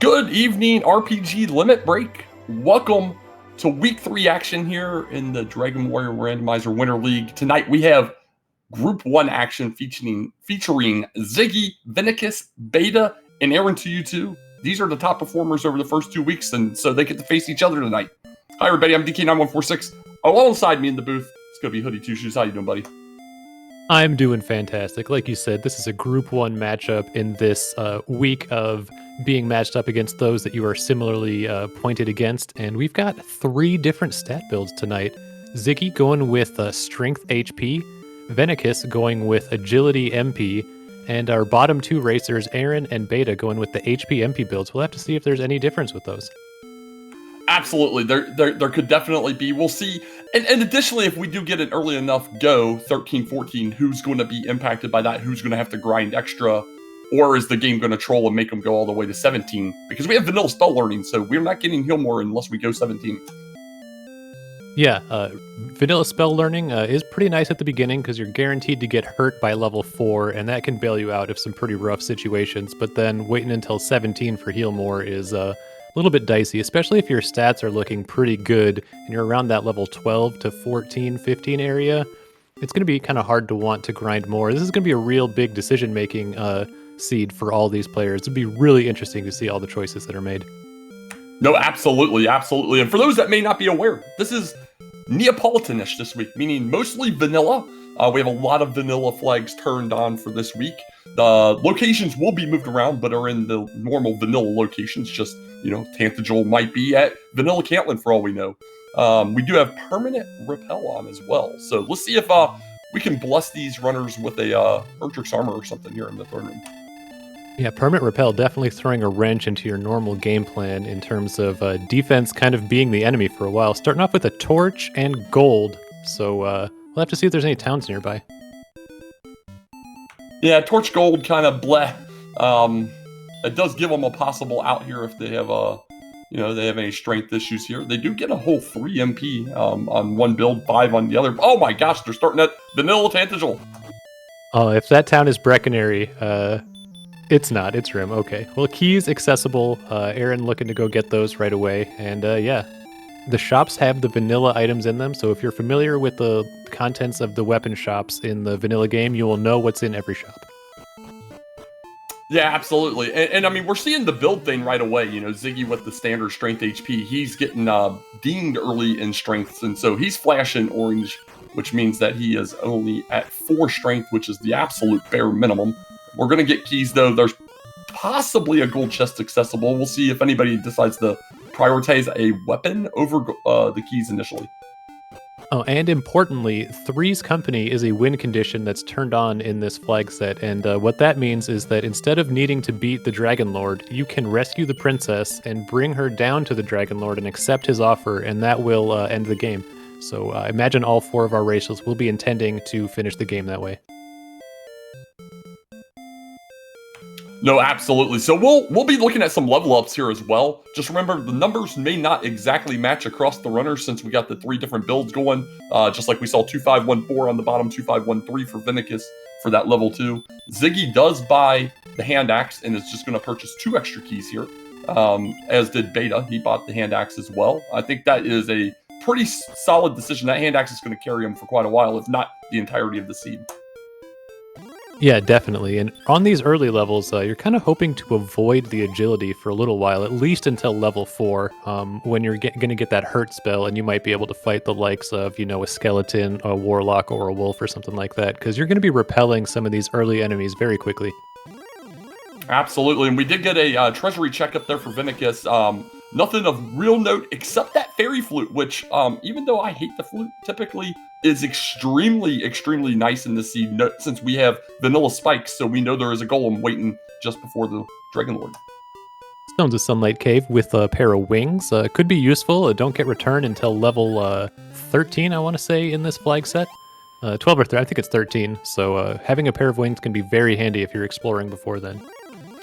Good evening, RPG Limit Break. Welcome to Week 3 action here in the Dragon Warrior Randomizer Winter League. Tonight we have Group 1 action featuring Ziggy, Vinicus, Beta, and Aaron to you too. These are the top performers over the first 2 weeks, and so they get to face each other tonight. Hi everybody, I'm DK9146. Alongside me in the booth, it's going to be Hoodie Two Shoes. How you doing, buddy? I'm doing fantastic. Like you said, this is a Group 1 matchup in this week of being matched up against those that you are similarly pointed against. And we've got 3 different stat builds tonight. Ziggy going with Strength HP, Venicus going with Agility MP, and our bottom 2 racers, Aaron and Beta, going with the HP MP builds. We'll have to see if there's any difference with those. Absolutely, there could definitely be. We'll see. And additionally, if we do get an early enough go, 13-14, who's going to be impacted by that? Who's going to have to grind extra? Or is the game going to troll and make them go all the way to 17? Because we have vanilla spell learning, so we're not getting heal more unless we go 17. Yeah, vanilla spell learning is pretty nice at the beginning because you're guaranteed to get hurt by level 4, and that can bail you out of some pretty rough situations. But then waiting until 17 for heal more is a little bit dicey, especially if your stats are looking pretty good and you're around that level 12 to 14, 15 area. It's going to be kind of hard to want to grind more. This is going to be a real big decision-making seed for all these players. It'd be really interesting to see all the choices that are made. No, absolutely. And for those that may not be aware, this is Neapolitanish this week, meaning mostly vanilla. We have a lot of vanilla flags turned on for this week. The locations will be moved around, but are in the normal vanilla locations. Just, Tantajol might be at Vanilla Cantlin for all we know. We do have permanent repel on as well. So let's see if we can bless these runners with a Erdrick's armor or something here in the third room. Yeah, permanent repel definitely throwing a wrench into your normal game plan in terms of defense kind of being the enemy for a while. Starting off with a torch and gold. So we'll have to see if there's any towns nearby. Yeah, torch gold kind of bleh. It does give them a possible out here if they have they have any strength issues here. They do get a whole 3 MP on one build, 5 on the other. Oh my gosh, they're starting at Vanilla Tantajol. Oh, if that town is Brecconary, it's not. It's Rim. Okay. Well, keys accessible. Aaron looking to go get those right away. And yeah, the shops have the vanilla items in them. So if you're familiar with the contents of the weapon shops in the vanilla game, you will know what's in every shop. Yeah, absolutely. And I mean, we're seeing the build thing right away. Ziggy with the standard strength HP, he's getting deemed early in strengths. And so he's flashing orange, which means that he is only at 4 strength, which is the absolute bare minimum. We're going to get keys, though. There's possibly a gold chest accessible. We'll see if anybody decides to prioritize a weapon over the keys initially. Oh, and importantly, Three's Company is a win condition that's turned on in this flag set, and what that means is that instead of needing to beat the Dragon Lord, you can rescue the princess and bring her down to the Dragon Lord and accept his offer, and that will end the game. So I imagine all 4 of our racers will be intending to finish the game that way. No, absolutely. So we'll be looking at some level ups here as well. Just remember, the numbers may not exactly match across the runners since we got the 3 different builds going. Just like we saw 2514 on the bottom, 2513 for Vinicus for that level 2. Ziggy does buy the hand axe and is just going to purchase 2 extra keys here. As did Beta. He bought the hand axe as well. I think that is a pretty solid decision. That hand axe is going to carry him for quite a while, if not the entirety of the seed. Yeah, definitely. And on these early levels, you're kind of hoping to avoid the agility for a little while, at least until level 4, when you're going to get that hurt spell, and you might be able to fight the likes of, a skeleton, a warlock, or a wolf, or something like that, because you're going to be repelling some of these early enemies very quickly. Absolutely, and we did get a treasury checkup there for Vinicus. Nothing of real note except that fairy flute, which, even though I hate the flute, typically is extremely, extremely nice in this seed, since we have vanilla spikes, so we know there is a golem waiting just before the Dragon Lord. Stones of Sunlight Cave with a pair of wings. Could be useful. Don't get returned until level 13, I want to say, in this flag set. 12 or 13, I think it's 13, so having a pair of wings can be very handy if you're exploring before then.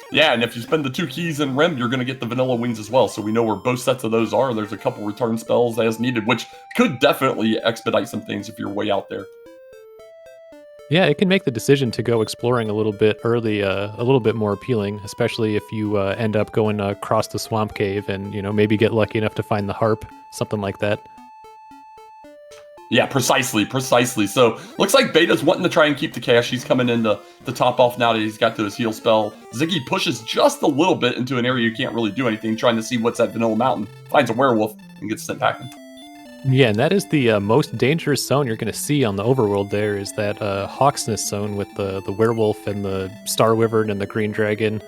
Yeah, and if you spend the 2 keys in Rim, you're going to get the vanilla wings as well. So we know where both sets of those are. There's a couple return spells as needed, which could definitely expedite some things if you're way out there. Yeah, it can make the decision to go exploring a little bit early, a little bit more appealing, especially if you end up going across the swamp cave and maybe get lucky enough to find the harp, something like that. Yeah, precisely. So looks like Beta's wanting to try and keep the cash. He's coming in to top off now that he's got to his heal spell. Ziggy pushes just a little bit into an area you can't really do anything, trying to see what's at Vanilla Mountain. Finds a werewolf and gets sent packing. Yeah, and that is the most dangerous zone you're going to see on the overworld. There is that Hawksness zone with the werewolf and the star wyvern and the green dragon.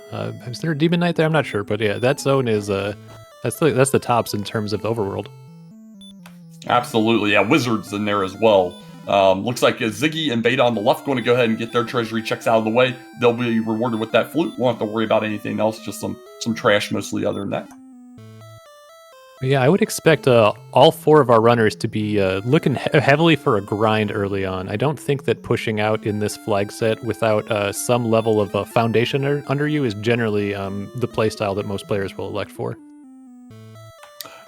Is there a demon knight there? I'm not sure, but yeah, that zone is that's the tops in terms of the overworld. Absolutely, yeah. Wizards in there as well. Looks like Ziggy and Beta on the left going to go ahead and get their treasury checks out of the way. They'll be rewarded with that flute. Won't have to worry about anything else. Just some trash mostly other than that. Yeah, I would expect all four of our runners to be looking heavily for a grind early on. I don't think that pushing out in this flag set without some level of foundation under you is generally the playstyle that most players will elect for.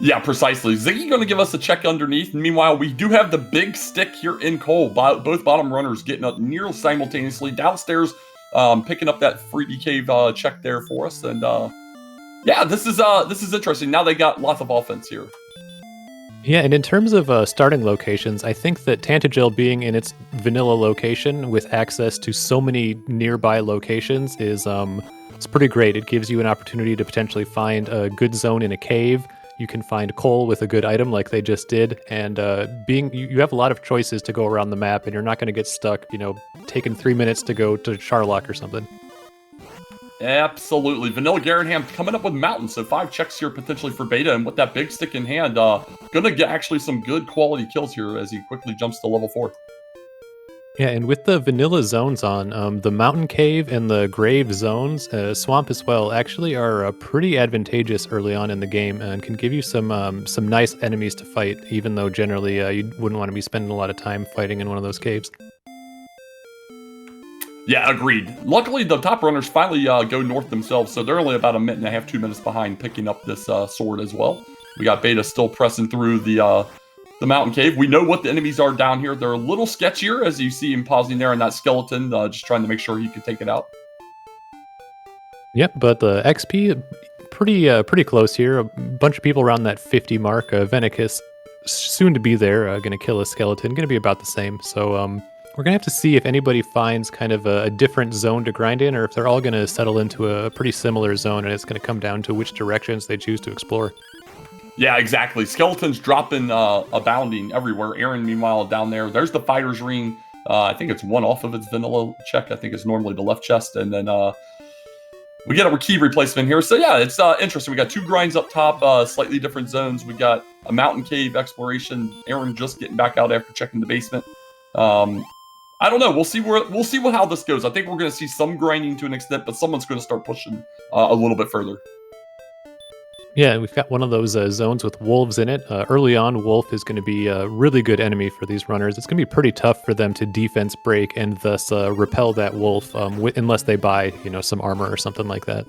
Yeah, precisely. Ziggy going to give us a check underneath. Meanwhile, we do have the big stick here in Cole. Both bottom runners getting up nearly simultaneously. Downstairs, picking up that Freebie Cave check there for us. And yeah, this is interesting. Now they got lots of offense here. Yeah, and in terms of starting locations, I think that Tantagel being in its vanilla location with access to so many nearby locations is it's pretty great. It gives you an opportunity to potentially find a good zone in a cave. You can find coal with a good item like they just did, and you have a lot of choices to go around the map, and you're not going to get stuck, taking 3 minutes to go to Charlock or something. Absolutely. Vanilla Garanham coming up with mountains, so 5 checks here potentially for Beta, and with that big stick in hand, gonna get actually some good quality kills here as he quickly jumps to level 4. Yeah, and with the vanilla zones on, the mountain cave and the grave zones, swamp as well, actually are pretty advantageous early on in the game and can give you some nice enemies to fight, even though generally you wouldn't want to be spending a lot of time fighting in one of those caves. Yeah, agreed. Luckily, the top runners finally go north themselves, so they're only about a minute and a half, 2 minutes behind picking up this sword as well. We got Beta still pressing through the mountain cave. We know what the enemies are down here. They're a little sketchier, as you see him pausing there on that skeleton, just trying to make sure he can take it out. Yep, but the XP pretty close here. A bunch of people around that 50 mark. Venicus soon to be there, going to kill a skeleton. Going to be about the same. So we're going to have to see if anybody finds kind of a different zone to grind in, or if they're all going to settle into a pretty similar zone, and it's going to come down to which directions they choose to explore. Yeah, exactly. Skeletons dropping, abounding everywhere. Aaron, meanwhile, down there. There's the fighter's ring. I think it's one off of its vanilla check. I think it's normally the left chest. And then we get a key replacement here. So yeah, it's interesting. We got 2 grinds up top, slightly different zones. We got a mountain cave exploration. Aaron just getting back out after checking the basement. I don't know. We'll see how this goes. I think we're going to see some grinding to an extent, but someone's going to start pushing a little bit further. Yeah, we've got one of those zones with wolves in it. Early on, wolf is going to be a really good enemy for these runners. It's going to be pretty tough for them to defense break and thus repel that wolf unless they buy, some armor or something like that.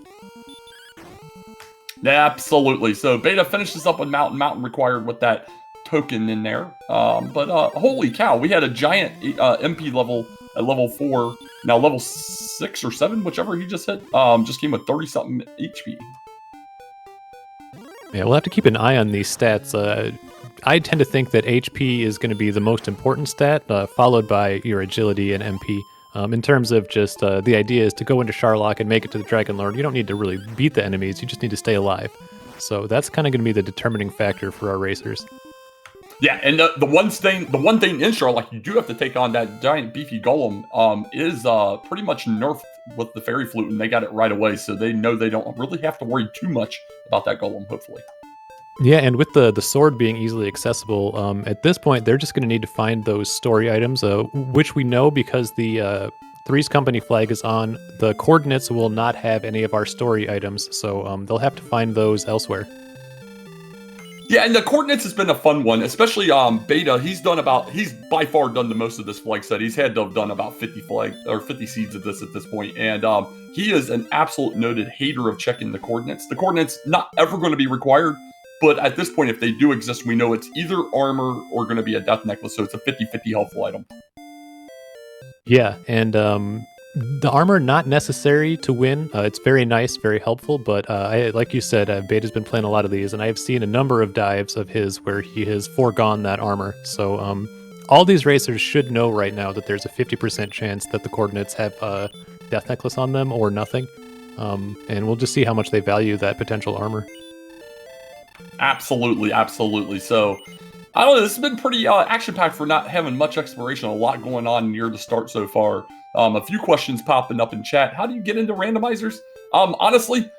Absolutely. So Beta finishes up with Mountain required with that token in there. But holy cow, we had a giant MP level at level 4. Now level 6 or 7, whichever he just hit, just came with 30-something HP. Yeah, we'll have to keep an eye on these stats. I tend to think that HP is going to be the most important stat, followed by your agility and MP. In terms of just the idea is to go into Charlock and make it to the Dragon Lord. You don't need to really beat the enemies, you just need to stay alive. So that's kind of going to be the determining factor for our racers. Yeah, and the one thing in Charlock, you do have to take on that giant beefy golem, is pretty much nerfed with the fairy flute, and they got it right away, so they know they don't really have to worry too much about that golem, hopefully. Yeah, and with the sword being easily accessible, at this point, they're just going to need to find those story items, which we know because the Three's Company flag is on. The coordinates will not have any of our story items, so they'll have to find those elsewhere. Yeah, and the coordinates has been a fun one, especially Beta. He's by far done the most of this flag set. He's had to have done about 50 seeds of this at this point, and he is an absolute noted hater of checking the coordinates. The coordinates not ever going to be required, but at this point, if they do exist, we know it's either armor or going to be a death necklace, so it's a 50-50 helpful item. Yeah, and the armor not necessary to win. It's very nice, very helpful, but like you said, Beta's been playing a lot of these, and I have seen a number of dives of his where he has foregone that armor. So all these racers should know right now that there's a 50% chance that the coordinates have Death Necklace on them or nothing, and we'll just see how much they value that potential armor. Absolutely, absolutely. So, I don't know. This has been pretty action-packed for not having much exploration. A lot going on near the start so far. A few questions popping up in chat. How do you get into randomizers? Honestly,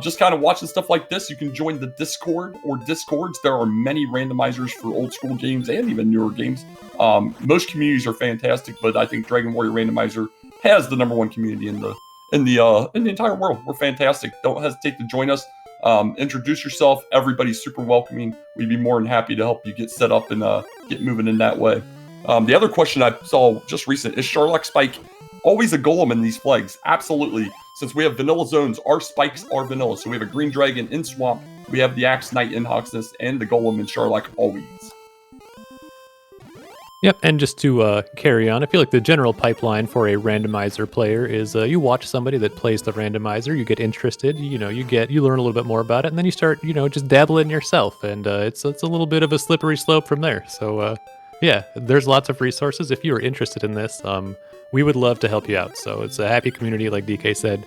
just kind of watching stuff like this. You can join the Discord or Discords. There are many randomizers for old school games and even newer games. Most communities are fantastic, but I think Dragon Warrior Randomizer has the #1 community in the entire world. We're fantastic. Don't hesitate to join us. Introduce yourself. Everybody's super welcoming. We'd be more than happy to help you get set up and get moving in that way. The other question I saw just recent is Sharlock Spike always a golem in these flags? Absolutely. Since we have vanilla zones, our spikes are vanilla. So we have a green dragon in Swamp, we have the Axe Knight in Hawksnest, and the golem in Sharlock always. Yep, and just to carry on, I feel like the general pipeline for a randomizer player is you watch somebody that plays the randomizer, you get interested, you learn a little bit more about it, and then you start, just dabbling yourself, and it's a little bit of a slippery slope from there. So yeah, there's lots of resources. If you are interested in this, we would love to help you out. So it's a happy community, like DK said.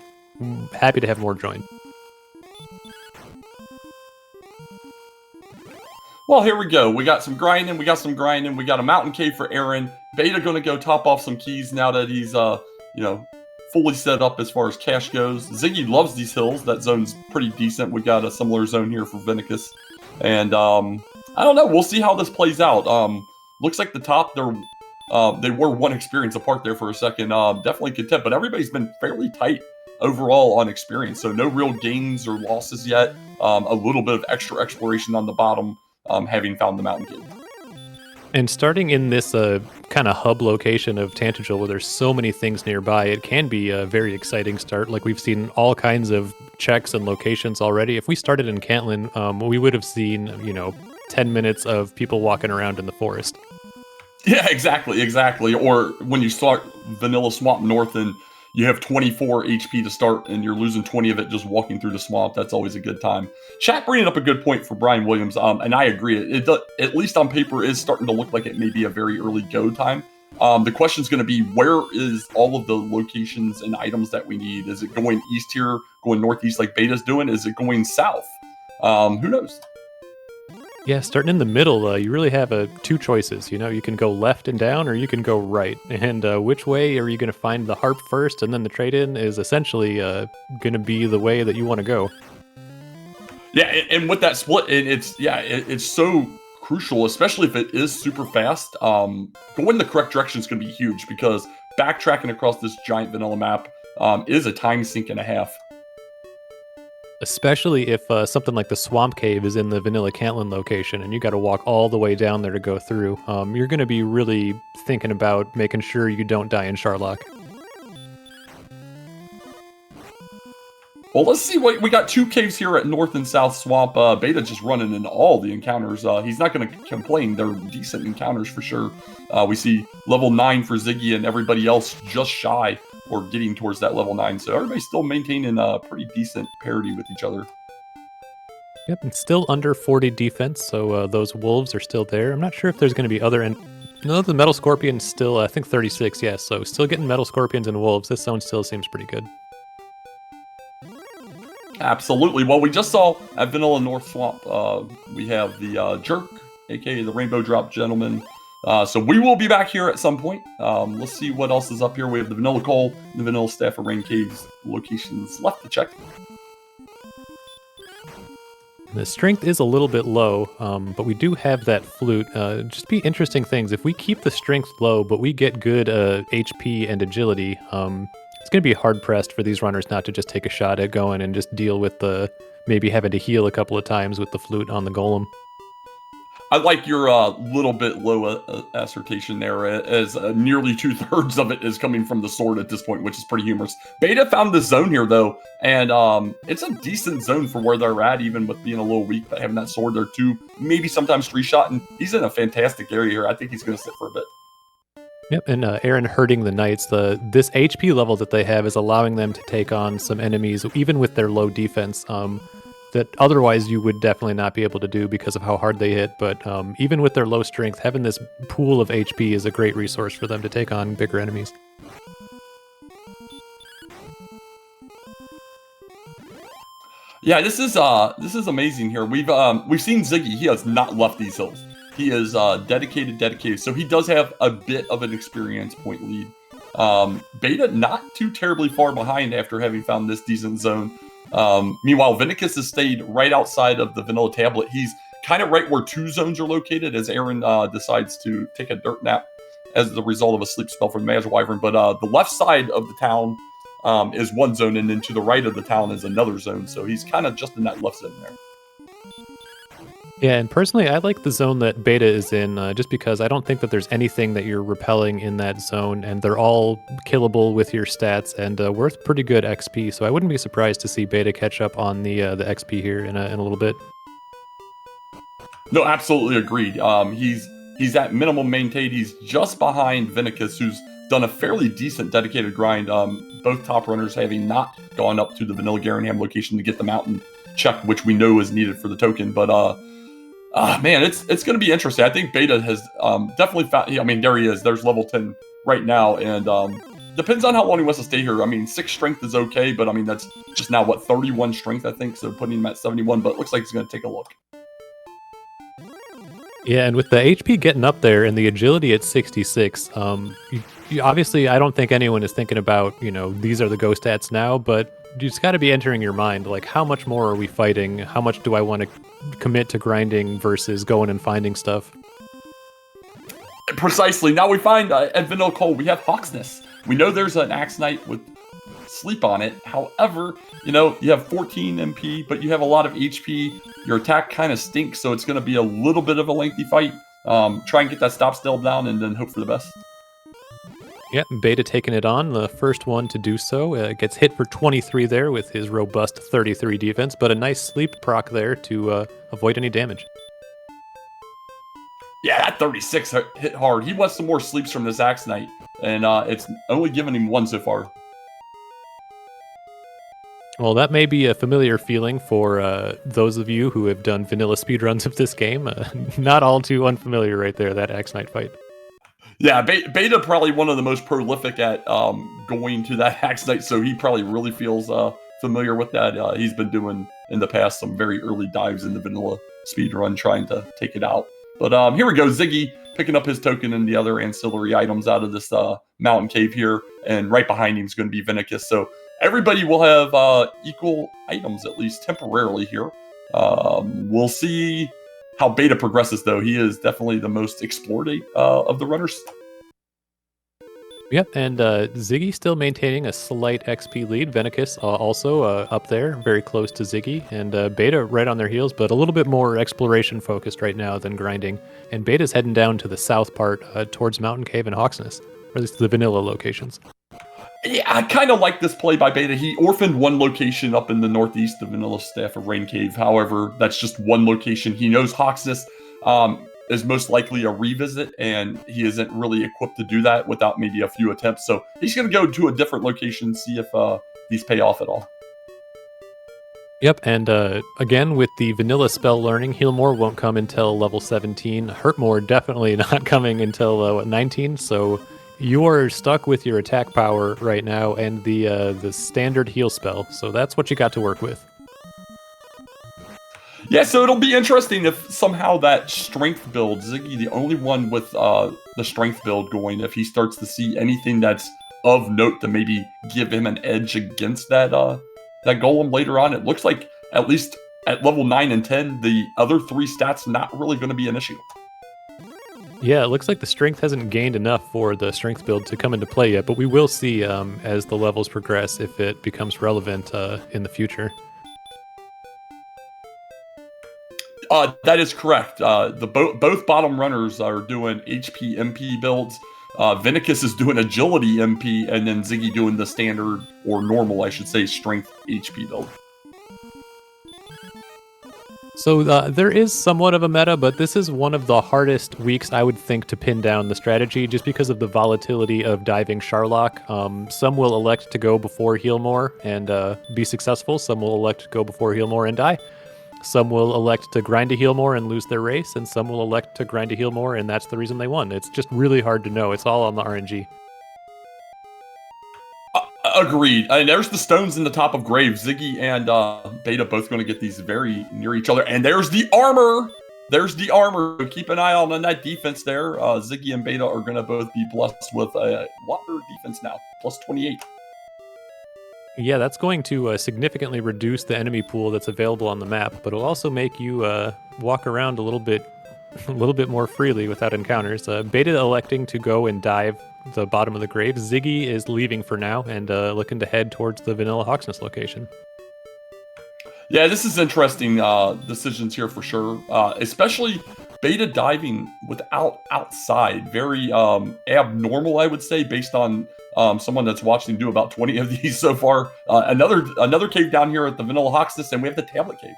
Happy to have more join. Well, here we go. We got some grinding. We got a mountain cave for Aaron. Beta going to go top off some keys now that he's, fully set up as far as cash goes. Ziggy loves these hills. That zone's pretty decent. We got a similar zone here for Vinicus. And, I don't know. We'll see how this plays out. Looks like the top, they were one experience apart there for a second. Definitely content, but everybody's been fairly tight overall on experience. So no real gains or losses yet. A little bit of extra exploration on the bottom. Having found the mountain cave. And starting in this kind of hub location of Tantagel, where there's so many things nearby, it can be a very exciting start. Like we've seen all kinds of checks and locations already. If we started in Cantlin, we would have seen, 10 minutes of people walking around in the forest. Yeah, exactly. Or when you start Vanilla Swamp North and you have 24 HP to start and you're losing 20 of it just walking through the swamp, that's always a good time. Chat bringing up a good point for Brian Williams, and I agree. It does, at least on paper, is starting to look like it may be a very early go time. The question is going to be, where is all of the locations and items that we need? Is it going east here, going northeast like Beta's doing? Is it going south? Who knows? Yeah, starting in the middle, you really have two choices. You can go left and down, or you can go right. And which way are you going to find the harp first, and then the trade-in is essentially going to be the way that you want to go. Yeah, and with that split, it's so crucial, especially if it is super fast. Going the correct direction is going to be huge, because backtracking across this giant vanilla map is a time sink and a half. Especially if something like the Swamp Cave is in the Vanilla Cantlin location and you got to walk all the way down there to go through. You're going to be really thinking about making sure you don't die in Sharlock. Well, let's see. We got two caves here at North and South Swamp. Beta just running in all the encounters. He's not going to complain. They're decent encounters for sure. We see level 9 for Ziggy and everybody else just shy or getting towards that level 9. So everybody's still maintaining a pretty decent parity with each other. Yep, and still under 40 defense, so those wolves are still there. I'm not sure if there's going to be other... No, the Metal Scorpion's still, I think, 36, yes. So still getting Metal Scorpions and wolves. This zone still seems pretty good. Absolutely. Well, we just saw at Vanilla North Swamp, we have the Jerk, aka the Rainbow Drop Gentleman. So we will be back here at some point. Let's see what else is up here. We have the Vanilla Coal, the Vanilla Staff of Rain Caves locations left to check. The strength is a little bit low, but we do have that flute. Just be interesting things. If we keep the strength low, but we get good HP and agility, it's going to be hard-pressed for these runners not to just take a shot at going and just deal with the maybe having to heal a couple of times with the flute on the golem. I like your little bit low assertion there, as nearly 2/3 of it is coming from the sword at this point, which is pretty humorous. Beta found this zone here, though, and it's a decent zone for where they're at, even with being a little weak, but having that sword there too, maybe sometimes 3-shot, and he's in a fantastic area here. I think he's going to sit for a bit. Yep, and Aaron hurting the knights. This HP level that they have is allowing them to take on some enemies, even with their low defense, that otherwise you would definitely not be able to do because of how hard they hit. But even with their low strength, having this pool of HP is a great resource for them to take on bigger enemies. Yeah, this is amazing here. We've seen Ziggy. He has not left these hills. He is dedicated. So he does have a bit of an experience point lead. Beta not too terribly far behind after having found this decent zone. Meanwhile, Vinicus has stayed right outside of the vanilla tablet. He's kind of right where two zones are located as Aaron decides to take a dirt nap as the result of a sleep spell from the Magic Wyvern. But the left side of the town is one zone, and then to the right of the town is another zone. So he's kind of just in that left zone there. Yeah, and personally, I like the zone that Beta is in just because I don't think that there's anything that you're repelling in that zone, and they're all killable with your stats and worth pretty good XP. So I wouldn't be surprised to see Beta catch up on the XP here in a little bit. No, absolutely agreed. He's at minimum maintained. He's just behind Vinicus, who's done a fairly decent dedicated grind. Both top runners having not gone up to the Vanilla Garanham location to get the mountain check, which we know is needed for the token. But man, it's going to be interesting. I think Beta has definitely found. I mean, there he is. There's level 10 right now, and depends on how long he wants to stay here. I mean, 6 strength is okay, but I mean that's just now what 31 strength, I think. So putting him at 71, but it looks like he's going to take a look. Yeah, and with the HP getting up there and the agility at 66, obviously I don't think anyone is thinking about, these are the go stats now, but you just got to be entering your mind, like, how much more are we fighting? How much do I want to commit to grinding versus going and finding stuff? Precisely. Now we find at Vanilla Coal, we have Hawksness. We know there's an Axe Knight with sleep on it. However, you have 14 MP, but you have a lot of HP. Your attack kind of stinks, so it's going to be a little bit of a lengthy fight. Try and get that stop still down and then hope for the best. Yep, Beta taking it on, the first one to do so. Gets hit for 23 there with his robust 33 defense, but a nice sleep proc there to avoid any damage. Yeah, that 36 hit hard. He wants some more sleeps from this Axe Knight, and it's only given him 1 so far. Well, that may be a familiar feeling for those of you who have done vanilla speedruns of this game. Not all too unfamiliar right there, that Axe Knight fight. Yeah, Beta probably one of the most prolific at going to that Axe Knight, so he probably really feels familiar with that. He's been doing, in the past, some very early dives in the vanilla speedrun trying to take it out. But here we go, Ziggy picking up his token and the other ancillary items out of this mountain cave here, and right behind him is going to be Vinicus. So everybody will have equal items, at least temporarily here. We'll see how Beta progresses, though. He is definitely the most explored of the runners. Yep, and Ziggy still maintaining a slight XP lead. Vinicus also up there, very close to Ziggy, and Beta right on their heels, but a little bit more exploration focused right now than grinding. And Beta's heading down to the south part towards Mountain Cave and Hawksness, or at least the vanilla locations. Yeah, I kind of like this play by Beta. He orphaned one location up in the northeast of Vanilla Staff of Rain Cave. However, that's just one location. He knows Hawksness is most likely a revisit, and he isn't really equipped to do that without maybe a few attempts. So he's going to go to a different location, see if these pay off at all. Yep, and again, with the vanilla spell learning, Heal More won't come until level 17. Hurt More definitely not coming until 19, so you are stuck with your attack power right now and the standard heal spell, so that's what you got to work with. Yeah, so it'll be interesting if somehow that strength build, Ziggy, the only one with the strength build going, if he starts to see anything that's of note to maybe give him an edge against that golem later on. It looks like, at least at level 9 and 10, the other 3 stats not really going to be an issue. Yeah, it looks like the strength hasn't gained enough for the strength build to come into play yet, but we will see as the levels progress if it becomes relevant in the future. That is correct. Both bottom runners are doing HP MP builds. Vinicus is doing agility MP, and then Ziggy doing the standard, or normal, I should say, strength HP build. So there is somewhat of a meta, but this is one of the hardest weeks I would think to pin down the strategy just because of the volatility of diving Sharlock. Some will elect to go before heal more and be successful. Some will elect to go before heal more and die. Some will elect to grind to heal more and lose their race, and some will elect to grind to heal more, and that's the reason they won. It's just really hard to know. It's all on the RNG. Agreed. And there's the stones in the top of grave. Ziggy and Beta both going to get these very near each other. And there's the armor. There's the armor. Keep an eye on that defense there. Ziggy and Beta are going to both be blessed with a lot better defense now. Plus 28. Yeah, that's going to significantly reduce the enemy pool that's available on the map, but it'll also make you walk around a little bit more freely without encounters. Beta electing to go and dive the bottom of the grave. Ziggy is leaving for now and looking to head towards the Vanilla Hawksnest location. Yeah, this is interesting decisions here for sure. Especially Beta diving without outside. Very abnormal, I would say, based on someone that's watching do about 20 of these so far. Another cave down here at the Vanilla Hawksnest, and we have the Tablet Cave.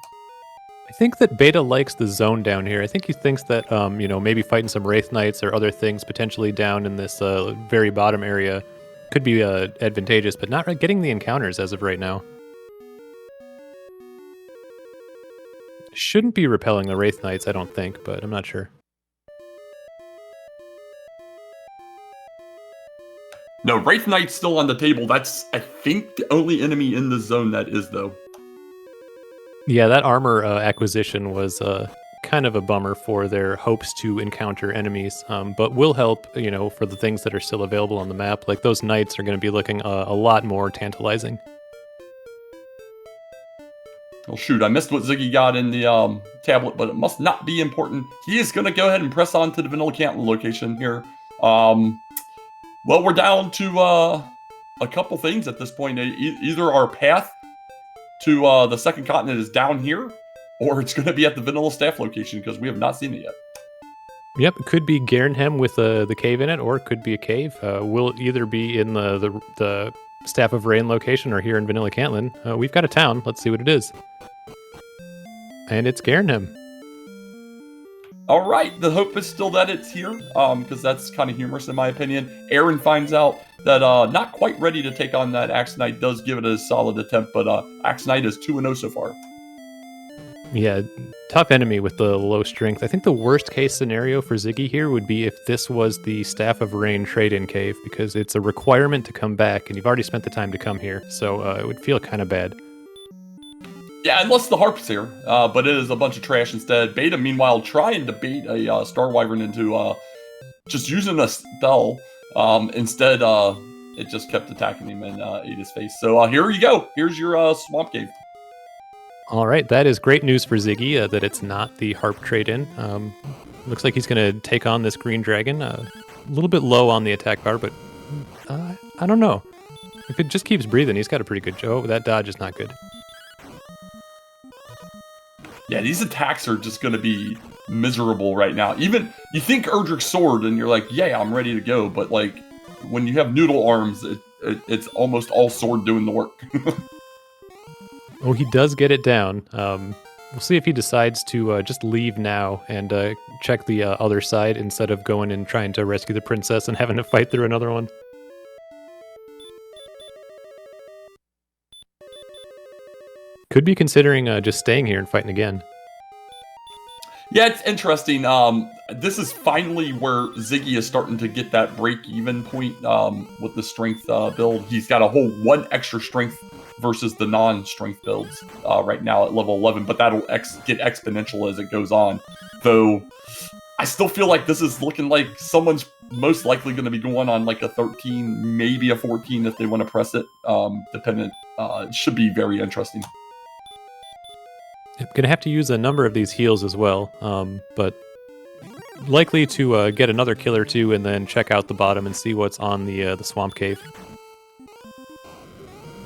I think that Beta likes the zone down here. I think he thinks that, maybe fighting some Wraith Knights or other things potentially down in this very bottom area could be advantageous, but not getting the encounters as of right now. Shouldn't be repelling the Wraith Knights, I don't think, but I'm not sure. No, Wraith Knight's still on the table. That's, I think, the only enemy in the zone that is, though. Yeah, that armor acquisition was kind of a bummer for their hopes to encounter enemies, but will help, for the things that are still available on the map. Like those knights are going to be looking a lot more tantalizing. Oh, shoot, I missed what Ziggy got in the tablet, but it must not be important. He is going to go ahead and press on to the Vanilla Canton location here. Well, we're down to a couple things at this point. Either our path to the second continent is down here, or it's going to be at the Vanilla Staff location, because we have not seen it yet. Yep, it could be Garenhem with the cave in it, or it could be a cave. We'll either be in the Staff of Rain location or here in Vanilla Cantlin. We've got a town. Let's see what it is. And it's Garenhem. All right, the hope is still that it's here, because that's kind of humorous in my opinion. Aaron finds out that not quite ready to take on that Axe Knight, does give it a solid attempt, but Axe Knight is 2-0 so far. Yeah, tough enemy with the low strength. I think the worst case scenario for Ziggy here would be if this was the Staff of Rain trade-in cave, because it's a requirement to come back, and you've already spent the time to come here, so it would feel kind of bad. Yeah, unless the Harp's here, but it is a bunch of trash instead. Beta, meanwhile, trying to bait a Star Wyvern into just using a spell. Instead, it just kept attacking him and ate his face. So here you go. Here's your Swamp Cave. All right, that is great news for Ziggy, that it's not the Harp trade-in. Looks like he's going to take on this Green Dragon. A little bit low on the attack bar, but I don't know. If it just keeps breathing, he's got a pretty good... Oh, that dodge is not good. Yeah, these attacks are just going to be miserable right now. Even, you think Erdrick's Sword, and you're like, yeah, I'm ready to go. But, like, when you have Noodle Arms, it's almost all Sword doing the work. Oh, he does get it down. We'll see if he decides to just leave now and check the other side instead of going and trying to rescue the princess and having to fight through another one. Could be considering just staying here and fighting again. Yeah, it's interesting. This is finally where Ziggy is starting to get that break-even point with the strength build. He's got a whole 1 extra strength versus the non-strength builds right now at level 11, but that'll get exponential as it goes on. Though, I still feel like this is looking like someone's most likely going to be going on like a 13, maybe a 14 if they want to press it. Dependent. It should be very interesting. I'm going to have to use a number of these heals as well, but likely to get another kill or two and then check out the bottom and see what's on the Swamp Cave.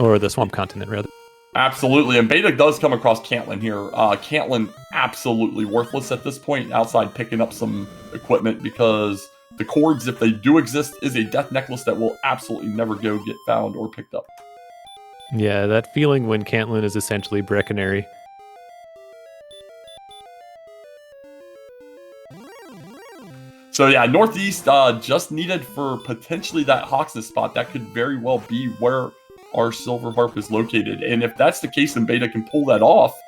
Or the Swamp Continent, rather. Absolutely, and Beta does come across Cantlin here. Cantlin absolutely worthless at this point, outside picking up some equipment, because the cords, if they do exist, is a death necklace that will absolutely never go get found or picked up. Yeah, that feeling when Cantlin is essentially Breckenary. So yeah, Northeast just needed for potentially that Hawksness spot. That could very well be where our Silver Harp is located. And if that's the case, then Beta can pull that off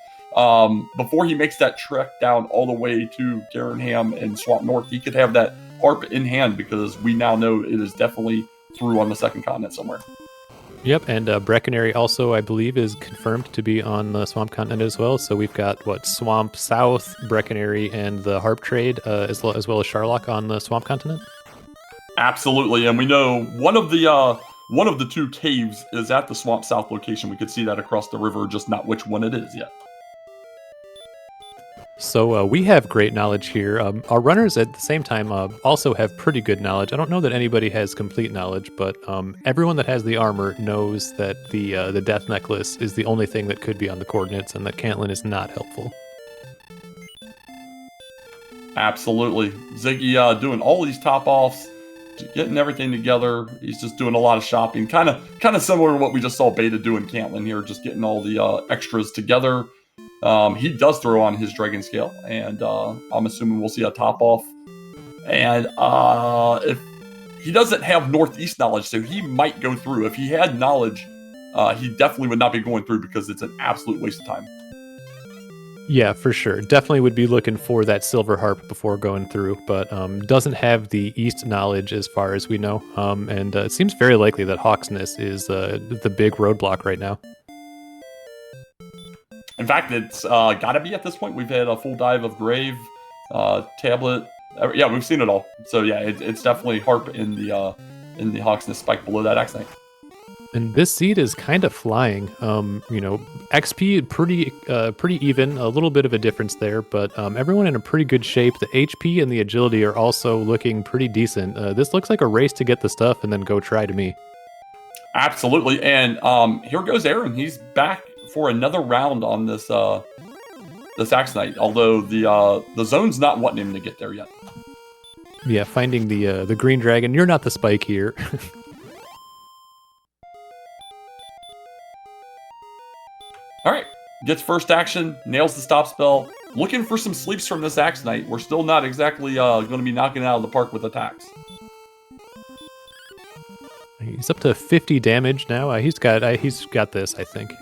before he makes that trek down all the way to Garenham and Swamp North. He could have that Harp in hand because we now know it is definitely through on the second continent somewhere. Yep, and Brecconary also, I believe, is confirmed to be on the Swamp Continent as well. So we've got, Swamp South, Brecconary, and the Harp Trade, as well as Sharlock on the Swamp Continent? Absolutely, and we know one of the two caves is at the Swamp South location. We could see that across the river, just not which one it is yet. So we have great knowledge here. Our runners at the same time also have pretty good knowledge. I don't know that anybody has complete knowledge, but everyone that has the armor knows that the Death Necklace is the only thing that could be on the coordinates, and that Cantlin is not helpful. Absolutely. Ziggy doing all these top-offs, getting everything together. He's just doing a lot of shopping. Kind of similar to what we just saw Beta do in Cantlin here, just getting all the extras together. He does throw on his Dragon Scale, and I'm assuming we'll see a top-off. And if he doesn't have Northeast knowledge, so he might go through. If he had knowledge, he definitely would not be going through because it's an absolute waste of time. Yeah, for sure. Definitely would be looking for that Silver Harp before going through, but doesn't have the East knowledge as far as we know. And it seems very likely that Hawksness is the big roadblock right now. In fact, it's got to be at this point. We've had a full dive of Grave, Tablet. Yeah, we've seen it all. So yeah, it's definitely Harp in the Hawksness spike below that Axe Knight. And this seed is kind of flying. XP pretty even, a little bit of a difference there, but everyone in a pretty good shape. The HP and the agility are also looking pretty decent. This looks like a race to get the stuff and then go try to me. Absolutely, and here goes Aaron. He's back for another round on this this Axe Knight, although the zone's not wanting him to get there yet. Yeah, finding the green dragon. You're not the spike here. All right, gets first action, nails the stop spell. Looking for some sleeps from this Axe Knight. We're still not exactly going to be knocking it out of the park with attacks. He's up to 50 damage now. He's got this, I think.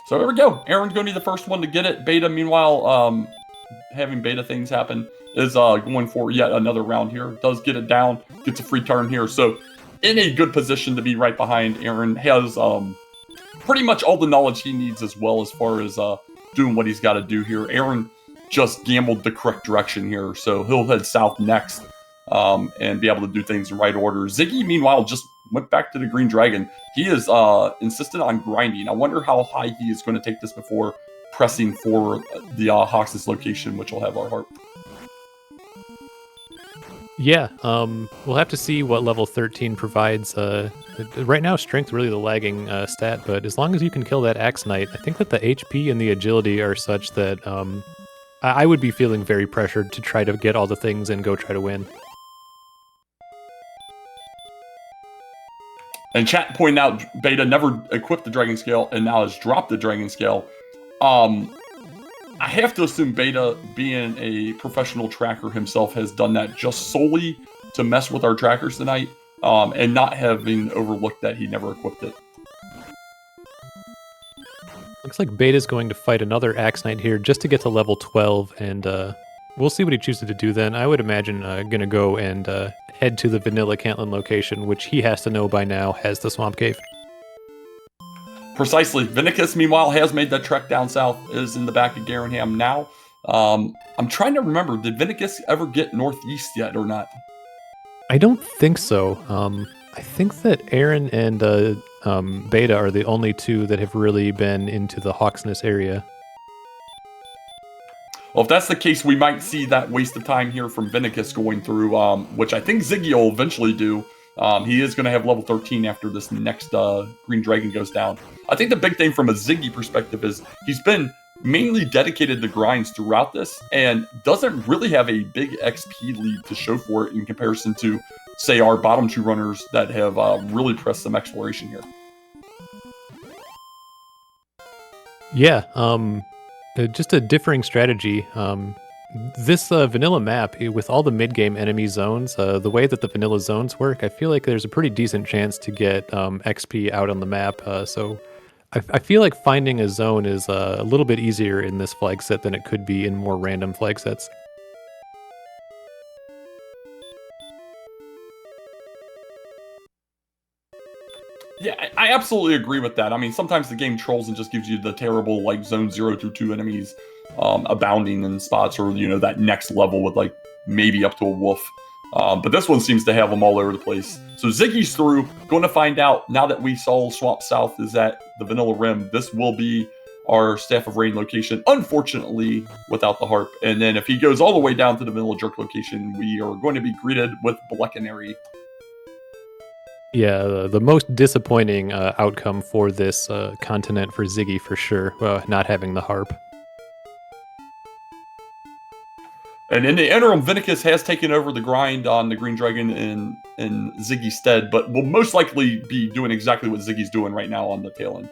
So there we go. Aaron's going to be the first one to get it. Beta, meanwhile, having Beta things happen, is going for yet another round here. Does get it down, gets a free turn here. So in a good position to be right behind Aaron. Has pretty much all the knowledge he needs as well as far as doing what he's got to do here. Aaron just gambled the correct direction here. So he'll head south next and be able to do things in right order. Ziggy, meanwhile, just went back to the Green Dragon. He is insistent on grinding. I wonder how high he is going to take this before pressing for the Hawks's location, which will have our Harp. Yeah, we'll have to see what level 13 provides. Right now, strength really the lagging stat, but as long as you can kill that Axe Knight, I think that the HP and the agility are such that I would be feeling very pressured to try to get all the things and go try to win. And chat pointing out Beta never equipped the Dragon Scale and now has dropped the Dragon Scale. I have to assume Beta, being a professional tracker himself, has done that just solely to mess with our trackers tonight, and not having overlooked that he never equipped it. Looks like Beta's going to fight another Axe Knight here just to get to level 12, and we'll see what he chooses to do then. I would imagine going to go and head to the Vanilla Cantlin location, which he has to know by now has the Swamp Cave. Precisely. Vinicus, meanwhile, has made that trek down south, is in the back of Garenham now. I'm trying to remember, did Vinicus ever get northeast yet or not? I don't think so. I think that Aaron and Beta are the only two that have really been into the Hawksness area. Well, if that's the case, we might see that waste of time here from Vinicus going through, which I think Ziggy will eventually do. He is going to have level 13 after this next Green Dragon goes down. I think the big thing from a Ziggy perspective is he's been mainly dedicated to grinds throughout this and doesn't really have a big XP lead to show for it in comparison to say, our bottom two runners that have really pressed some exploration here. Yeah, just a differing strategy. This vanilla map, with all the mid-game enemy zones, the way that the vanilla zones work, I feel like there's a pretty decent chance to get XP out on the map. So I feel like finding a zone is a little bit easier in this flag set than it could be in more random flag sets. Yeah, I absolutely agree with that. I mean, sometimes the game trolls and just gives you the terrible, like, zone 0 through 2 enemies abounding in spots, or, you know, that next level with, like, maybe up to a wolf. But this one seems to have them all over the place. So Ziggy's through. Going to find out, now that we saw Swamp South is at the Vanilla Rim, this will be our Staff of Rain location, unfortunately, without the harp. And then if he goes all the way down to the Vanilla Jerk location, we are going to be greeted with Blekinary. Yeah, the most disappointing outcome for this continent for Ziggy, for sure, not having the harp. And in the interim, Vinicus has taken over the grind on the Green Dragon in Ziggy's stead, but will most likely be doing exactly what Ziggy's doing right now on the tail end.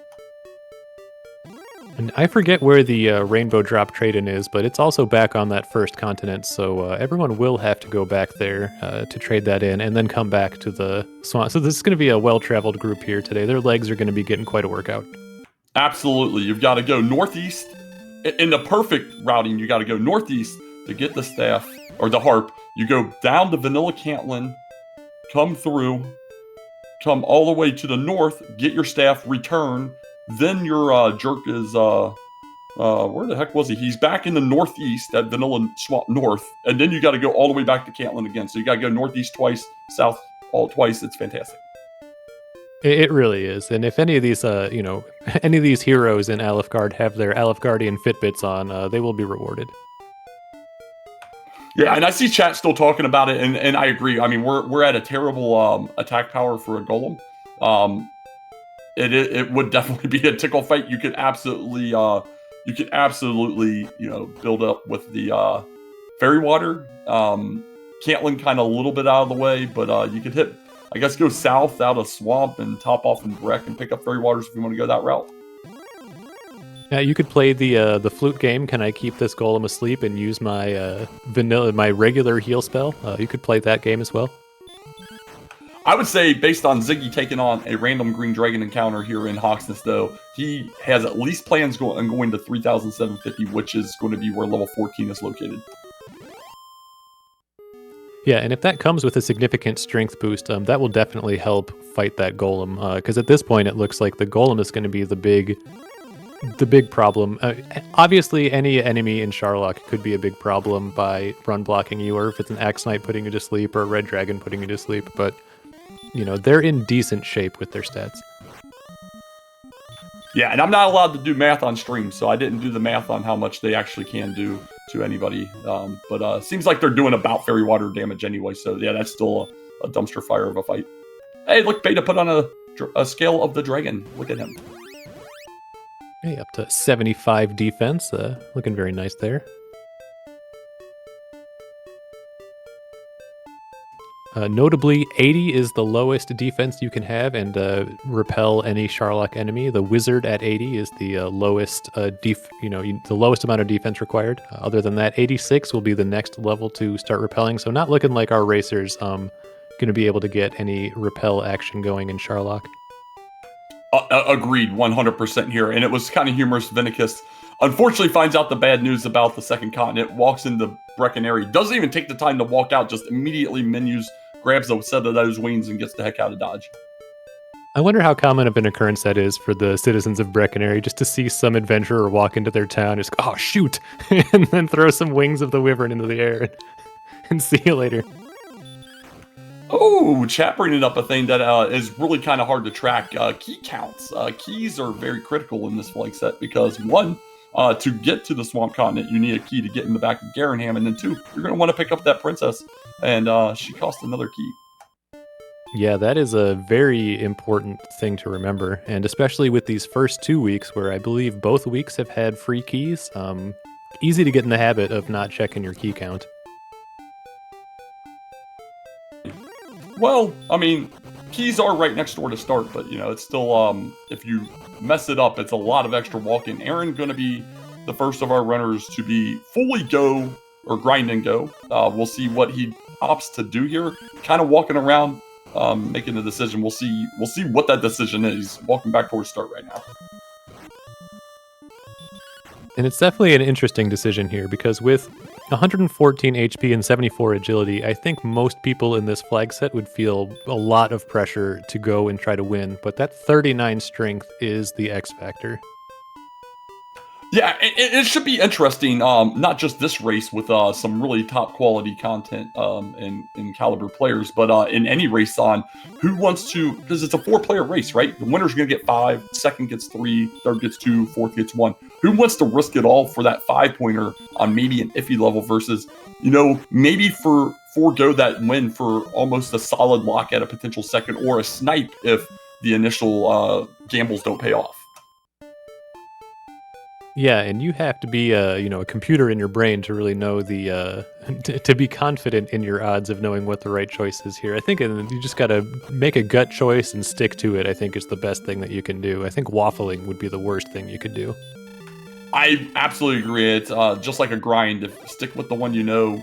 And I forget where the Rainbow Drop trade-in is, but it's also back on that first continent, so everyone will have to go back there to trade that in, and then come back to the swamp. So this is going to be a well-traveled group here today. Their legs are going to be getting quite a workout. Absolutely. You've got to go northeast. In the perfect routing, you got to go northeast to get the staff, or the harp. You go down to Vanilla Cantlin, come through, come all the way to the north, get your staff, return. Then your jerk is, where the heck was he? He's back in the northeast at Vanilla Swamp North. And then you got to go all the way back to Cantlin again. So you got to go northeast twice, south all twice. It's fantastic. It really is. And if any of these, any of these heroes in Alefgard have their Alefgardian Fitbits on, they will be rewarded. Yeah, and I see chat still talking about it, and I agree. I mean, we're at a terrible attack power for a golem. It would definitely be a tickle fight. You could absolutely build up with the fairy water. Cantlin kind of a little bit out of the way, but you could hit, I guess, go south out of swamp and top off in Breck and pick up fairy waters if you want to go that route. Yeah, you could play the flute game. Can I keep this golem asleep and use my my regular heal spell? You could play that game as well. I would say, based on Ziggy taking on a random Green Dragon encounter here in Hawksness, though, he has at least plans on going to 3,750, which is going to be where level 14 is located. Yeah, and if that comes with a significant strength boost, that will definitely help fight that golem. Because at this point, it looks like the golem is going to be the big problem. Obviously, any enemy in Sharlock could be a big problem by run blocking you, or if it's an Axe Knight putting you to sleep, or a Red Dragon putting you to sleep, but they're in decent shape with their stats. Yeah, and I'm not allowed to do math on stream, so I didn't do the math on how much they actually can do to anybody. But seems like they're doing about fairy water damage anyway, so yeah, that's still a dumpster fire of a fight. Hey, look, Beta put on a scale of the dragon. Look at him. Hey, up to 75 defense. Looking very nice there. Notably, 80 is the lowest defense you can have and repel any Sharlock enemy. The wizard at 80 is the lowest the lowest amount of defense required. Other than that, 86 will be the next level to start repelling. So not looking like our racers going to be able to get any repel action going in Sharlock. Agreed, 100% here. And it was kind of humorous. Vinicus unfortunately finds out the bad news about the second continent, walks into Breckenary, doesn't even take the time to walk out, just immediately menus, grabs a set of those wings, and gets the heck out of Dodge. I wonder how common of an occurrence that is for the citizens of Breckenary, just to see some adventurer walk into their town, just go, oh, shoot, and then throw some wings of the wyvern into the air and see you later. Oh, chat bringing up a thing that is really kind of hard to track. Key counts. Keys are very critical in this flag set because, one, to get to the Swamp Continent, you need a key to get in the back of Garenham, and then two, you're going to want to pick up that princess, and she costs another key. Yeah, that is a very important thing to remember, and especially with these first 2 weeks, where I believe both weeks have had free keys, easy to get in the habit of not checking your key count. Well, I mean, keys are right next door to start, but it's still if you mess it up, it's a lot of extra walking. Aaron going to be the first of our runners to be fully go or grind and go. We'll see what he opts to do here. Kind of walking around, making a decision. We'll see what that decision is. He's walking back towards start right now. And it's definitely an interesting decision here because with 114 HP and 74 agility, I think most people in this flag set would feel a lot of pressure to go and try to win, but that 39 strength is the X factor. Yeah, it should be interesting. Not just this race with some really top quality content and caliber players, but in any race on who wants to, because it's a 4-player race, right? The winner's going to get 5, second gets 3, third gets 2, fourth gets 1. Who wants to risk it all for that 5-pointer on maybe an iffy level versus, maybe forego that win for almost a solid lock at a potential second or a snipe if the initial gambles don't pay off. Yeah, and you have to be a computer in your brain to really know the to be confident in your odds of knowing what the right choice is here. I think you just got to make a gut choice and stick to it. I think is the best thing that you can do. I think waffling would be the worst thing you could do. I absolutely agree. It's just like a grind. Stick with the one you know.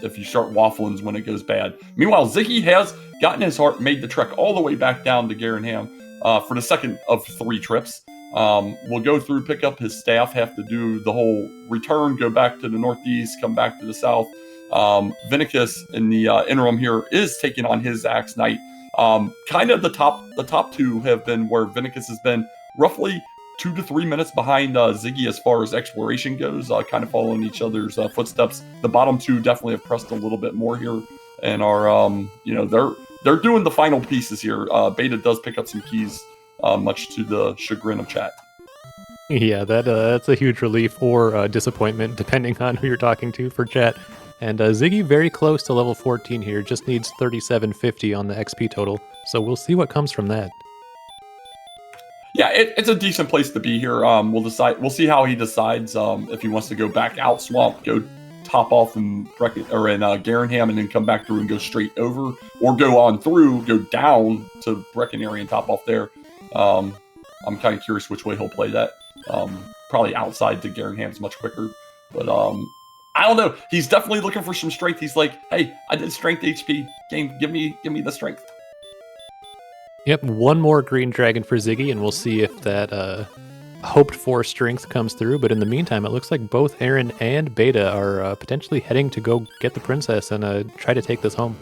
If you start waffling is when it goes bad. Meanwhile, Ziggy has gotten his heart, made the trek all the way back down to Garenham for the second of 3 trips. We'll go through, pick up his staff, have to do the whole return, go back to the northeast, come back to the south. Vinicus in the interim here is taking on his Axe Knight. Kind of the top 2 have been where Vinicus has been roughly 2 to 3 minutes behind Ziggy as far as exploration goes, kind of following each other's footsteps. The bottom 2 definitely have pressed a little bit more here and are, they're doing the final pieces here. Beta does pick up some keys, much to the chagrin of chat. Yeah, that's a huge relief or disappointment, depending on who you're talking to for chat. And Ziggy very close to level 14 here, just needs 3750 on the XP total. So we'll see what comes from that. Yeah, it's a decent place to be here. We'll see how he decides if he wants to go back out Swamp, go top off in Garenham and then come back through and go straight over, or go on through, go down to Breckenary and top off there. I'm kind of curious which way he'll play that. Probably outside to Garenham's much quicker, but I don't know. He's definitely looking for some strength. He's like, hey, I did strength HP. Game, give me the strength. Yep, one more green dragon for Ziggy, and we'll see if that hoped for strength comes through. But in the meantime, it looks like both Aaron and Beta are potentially heading to go get the princess and try to take this home.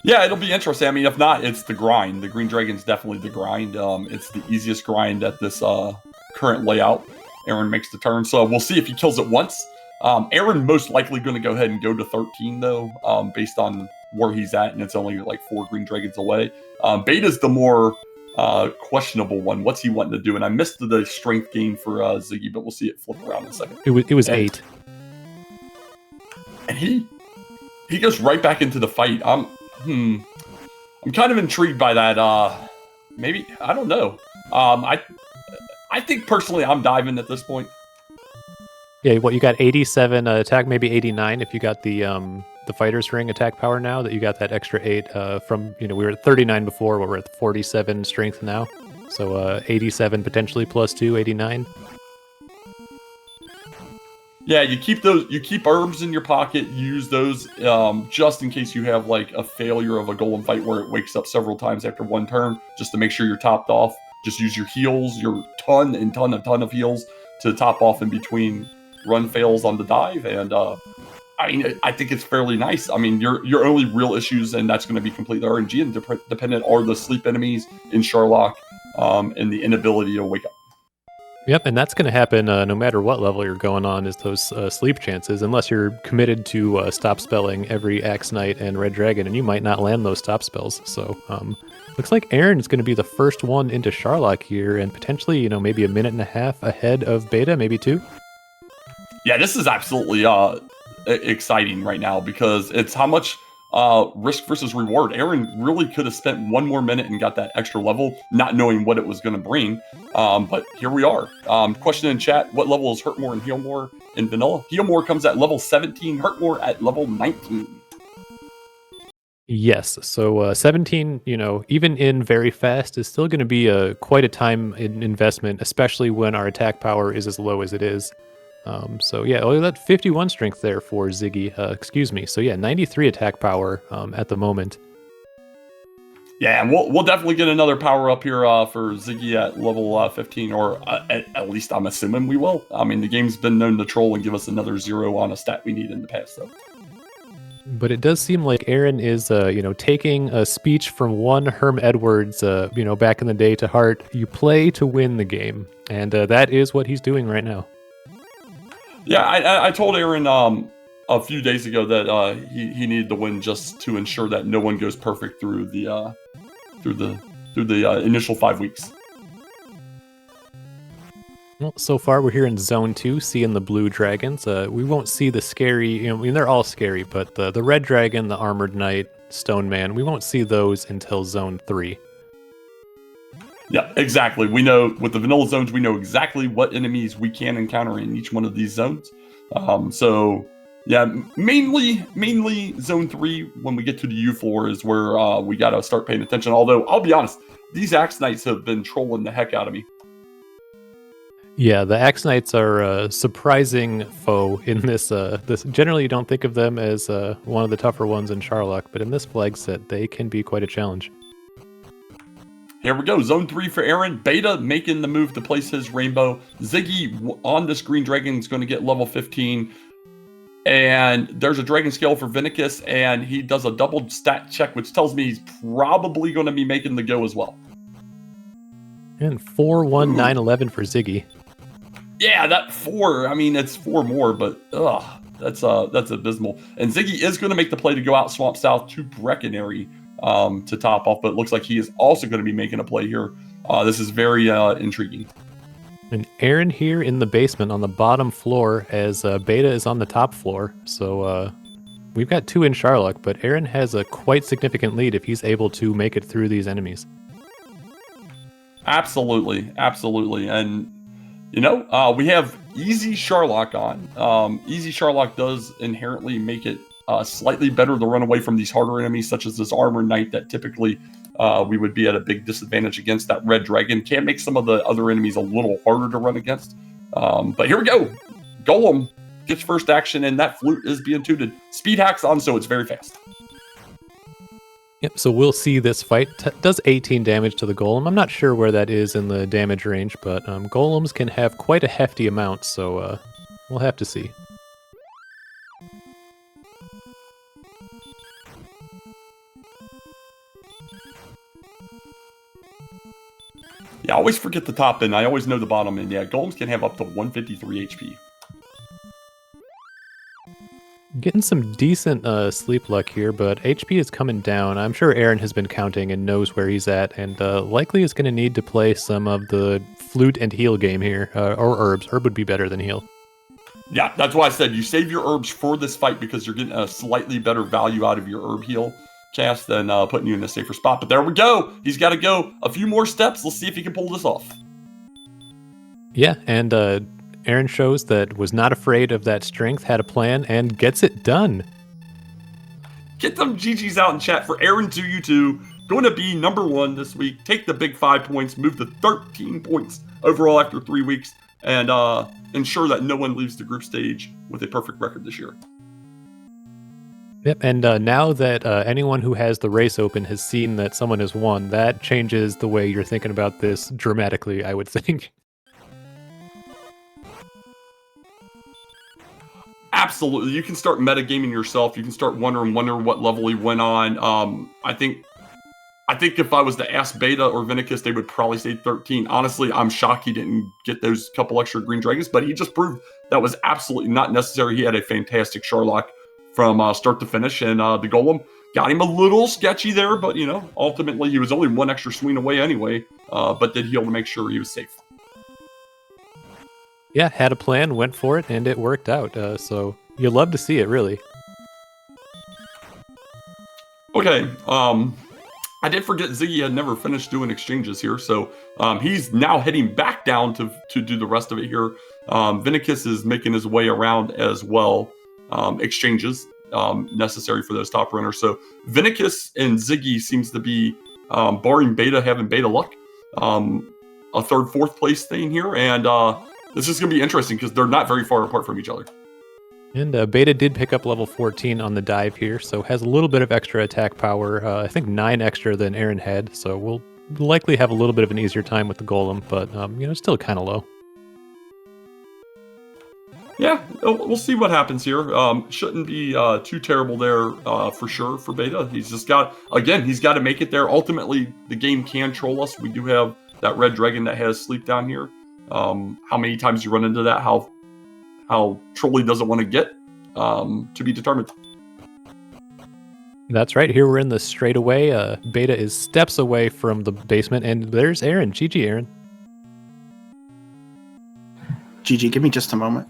Yeah, it'll be interesting. I mean, if not, it's the grind. The green dragon's definitely the grind. It's the easiest grind at this current layout. Aaron makes the turn, so we'll see if he kills it once. Aaron most likely going to go ahead and go to 13 though, based on where he's at, and it's only like 4 green dragons away. Beta's the more questionable one. What's he wanting to do? And I missed the strength gain for Ziggy, but we'll see it flip around in a second. It was 8. And he goes right back into the fight. I'm kind of intrigued by that. Maybe, I don't know. I think personally I'm diving at this point. Yeah, what you got 87 attack, maybe 89 if you got the fighter's ring attack power now, that you got that extra 8 from, we were at 39 before, but we're at 47 strength now. So 87 potentially plus 2, 89. Yeah, you keep herbs in your pocket, use those just in case you have like a failure of a golem fight where it wakes up several times after one turn, just to make sure you're topped off. Just use your heals, your ton of heals to top off in between run fails on the dive, and I mean, I think it's fairly nice. I mean, your only real issues, and that's going to be completely RNG and dependent, are the sleep enemies in Sherlock and the inability to wake up. Yep, and that's going to happen no matter what level you're going on, is those sleep chances, unless you're committed to stop spelling every Axe Knight and Red Dragon, and you might not land those stop spells. So looks like Aaron's going to be the first one into Sherlock here, and potentially, maybe a minute and a half ahead of Beta, maybe 2. Yeah, this is absolutely exciting right now, because it's how much risk versus reward. Aaron really could have spent 1 more minute and got that extra level, not knowing what it was going to bring. But here we are. Question in chat: what level is Hurtmore and Healmore in vanilla? Healmore comes at level 17, Hurtmore at level 19. Yes. So 17, even in very fast is still going to be quite a time investment, especially when our attack power is as low as it is. So yeah, oh, that 51 strength there for Ziggy. Excuse me. So yeah, 93 attack power at the moment. Yeah, and we'll definitely get another power up here for Ziggy at level 15, or at least I'm assuming we will. I mean, the game's been known to troll and give us another 0 on a stat we need in the past, though. But it does seem like Aaron is, taking a speech from one Herm Edwards, back in the day to heart. You play to win the game, and that is what he's doing right now. Yeah, I told Aaron a few days ago that he needed to win just to ensure that no one goes perfect through the initial 5 weeks. Well, so far we're here in Zone 2, seeing the blue dragons. We won't see the scary, they're all scary, but the red dragon, the armored knight, stone man, we won't see those until Zone 3. Yeah, exactly. We know with the vanilla zones, we know exactly what enemies we can encounter in each one of these zones. So yeah, mainly Zone 3 when we get to the U4 is where we got to start paying attention. Although I'll be honest, these Axe Knights have been trolling the heck out of me. Yeah, the Axe Knights are a surprising foe in this. This generally you don't think of them as one of the tougher ones in Charlock, but in this flag set, they can be quite a challenge. Here we go, Zone 3 for Aaron. Beta making the move to place his Rainbow. Ziggy on this green dragon is going to get level 15. And there's a Dragon Scale for Vinicus, and he does a double stat check, which tells me he's probably going to be making the go as well. And 4, 1, 9, 11 for Ziggy. Yeah, that 4, I mean, it's 4 more, but that's abysmal. And Ziggy is going to make the play to go out Swamp South to Breckenary to top off, but it looks like he is also going to be making a play here. This is very intriguing. And Aaron here in the basement on the bottom floor as Beta is on the top floor. So we've got 2 in Charlock, but Aaron has a quite significant lead if he's able to make it through these enemies. Absolutely. And we have Easy Charlock on. Easy Charlock does inherently make it slightly better to run away from these harder enemies, such as this Armor Knight that typically we would be at a big disadvantage against. That Red Dragon can make some of the other enemies a little harder to run against. But here we go. Golem gets first action, and that flute is being tooted. Speed hacks on, so it's very fast. Yep, so we'll see this fight. Does 18 damage to the golem. I'm not sure where that is in the damage range, but golems can have quite a hefty amount, so we'll have to see. Yeah, I always forget the top end. I always know the bottom end. Yeah, golems can have up to 153 HP. Getting some decent sleep luck here, but HP is coming down. I'm sure Aaron has been counting and knows where he's at, and likely is going to need to play some of the flute and heal game here, or herbs. Herb would be better than heal. Yeah, that's why I said you save your herbs for this fight because you're getting a slightly better value out of your herb heal cast than putting you in a safer spot. But there we go. He's got to go a few more steps. Let's see if he can pull this off. Yeah, and Aaron shows that was not afraid of that strength, had a plan, and gets it done. Get them GGs out in chat for Aaron 2U2. Going to be number 1 this week. Take the big 5 points, move to 13 points overall after 3 weeks, and ensure that no one leaves the group stage with a perfect record this year. Yep, and now that anyone who has the race open has seen that someone has won, that changes the way you're thinking about this dramatically, I would think. Absolutely. You can start metagaming yourself. You can start wondering what level he went on. I think if I was to ask Beta or Vinicus, they would probably say 13. Honestly, I'm shocked he didn't get those couple extra green dragons, but he just proved that was absolutely not necessary. He had a fantastic Charlock from start to finish, and the Golem got him a little sketchy there, but ultimately he was only 1 extra swing away anyway, but did heal to make sure he was safe. Yeah, had a plan, went for it, and it worked out. So you love to see it, really. Okay, I did forget Ziggy had never finished doing exchanges here, so he's now heading back down to do the rest of it here. Vinicus is making his way around as well. Exchanges. necessary for those top runners. So Vinicus and Ziggy seems to be, barring Beta, having Beta luck, a third, fourth place thing here. And this is going to be interesting because they're not very far apart from each other. And Beta did pick up level 14 on the dive here, so has a little bit of extra attack power. I think 9 extra than Aaron had, so we'll likely have a little bit of an easier time with the golem, but still kind of low. Yeah, we'll see what happens here. Shouldn't be too terrible there for sure for Beta. He's just got to make it there. Ultimately, the game can troll us. We do have that red dragon that has sleep down here. How many times you run into that, how Trolly doesn't want to get, to be determined. That's right. Here we're in the straightaway. Beta is steps away from the basement, and there's Aaron. GG, Aaron. GG, give me just a moment.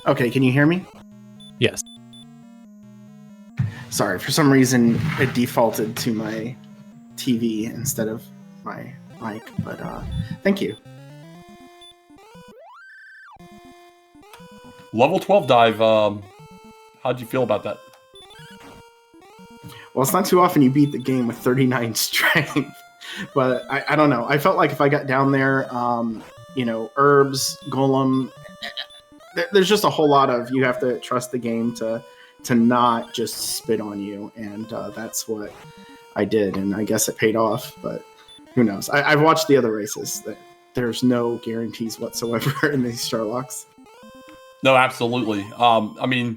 Okay, can you hear me? Yes. Sorry, for some reason it defaulted to my TV instead of my mic, but thank you. Level 12 dive, how'd you feel about that? Well, it's not too often you beat the game with 39 strength, but I don't know. I felt like if I got down there, herbs, golem, there's just a whole lot of, you have to trust the game to not just spit on you, and that's what I did, and I guess it paid off, but who knows. I've watched the other races. There's no guarantees whatsoever in these Sherlocks. No, absolutely.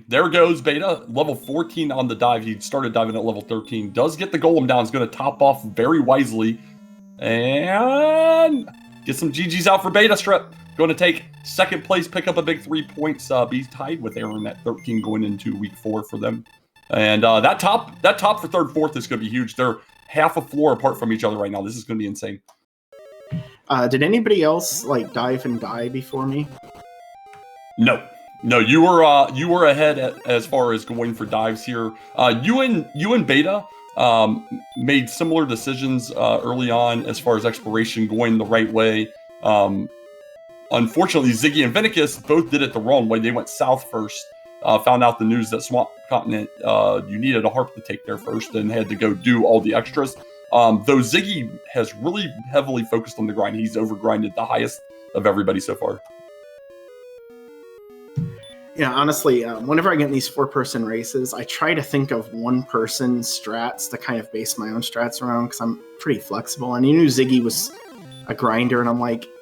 There goes Beta, level 14 on the dive. He started diving at level 13. Does get the golem down. Is going to top off very wisely. And get some GGs out for Beta Strip. Going to take second place, pick up a big 3 points, be tied with Aaron at 13 going into week 4 for them. And that top for third, fourth is going to be huge. They're half a floor apart from each other right now. This is going to be insane. Did anybody else dive and die before me? No, you were ahead as far as going for dives here. You and Beta made similar decisions early on as far as exploration going the right way. Unfortunately, Ziggy and Vinicus both did it the wrong way. They went south first. Found out the news that Swamp Continent, you needed a harp to take there first and had to go do all the extras. Though Ziggy has really heavily focused on the grind. He's overgrinded the highest of everybody so far. Yeah, honestly, whenever I get in these 4-person races, I try to think of one-person strats to kind of base my own strats around, because I'm pretty flexible. And you knew Ziggy was a grinder, and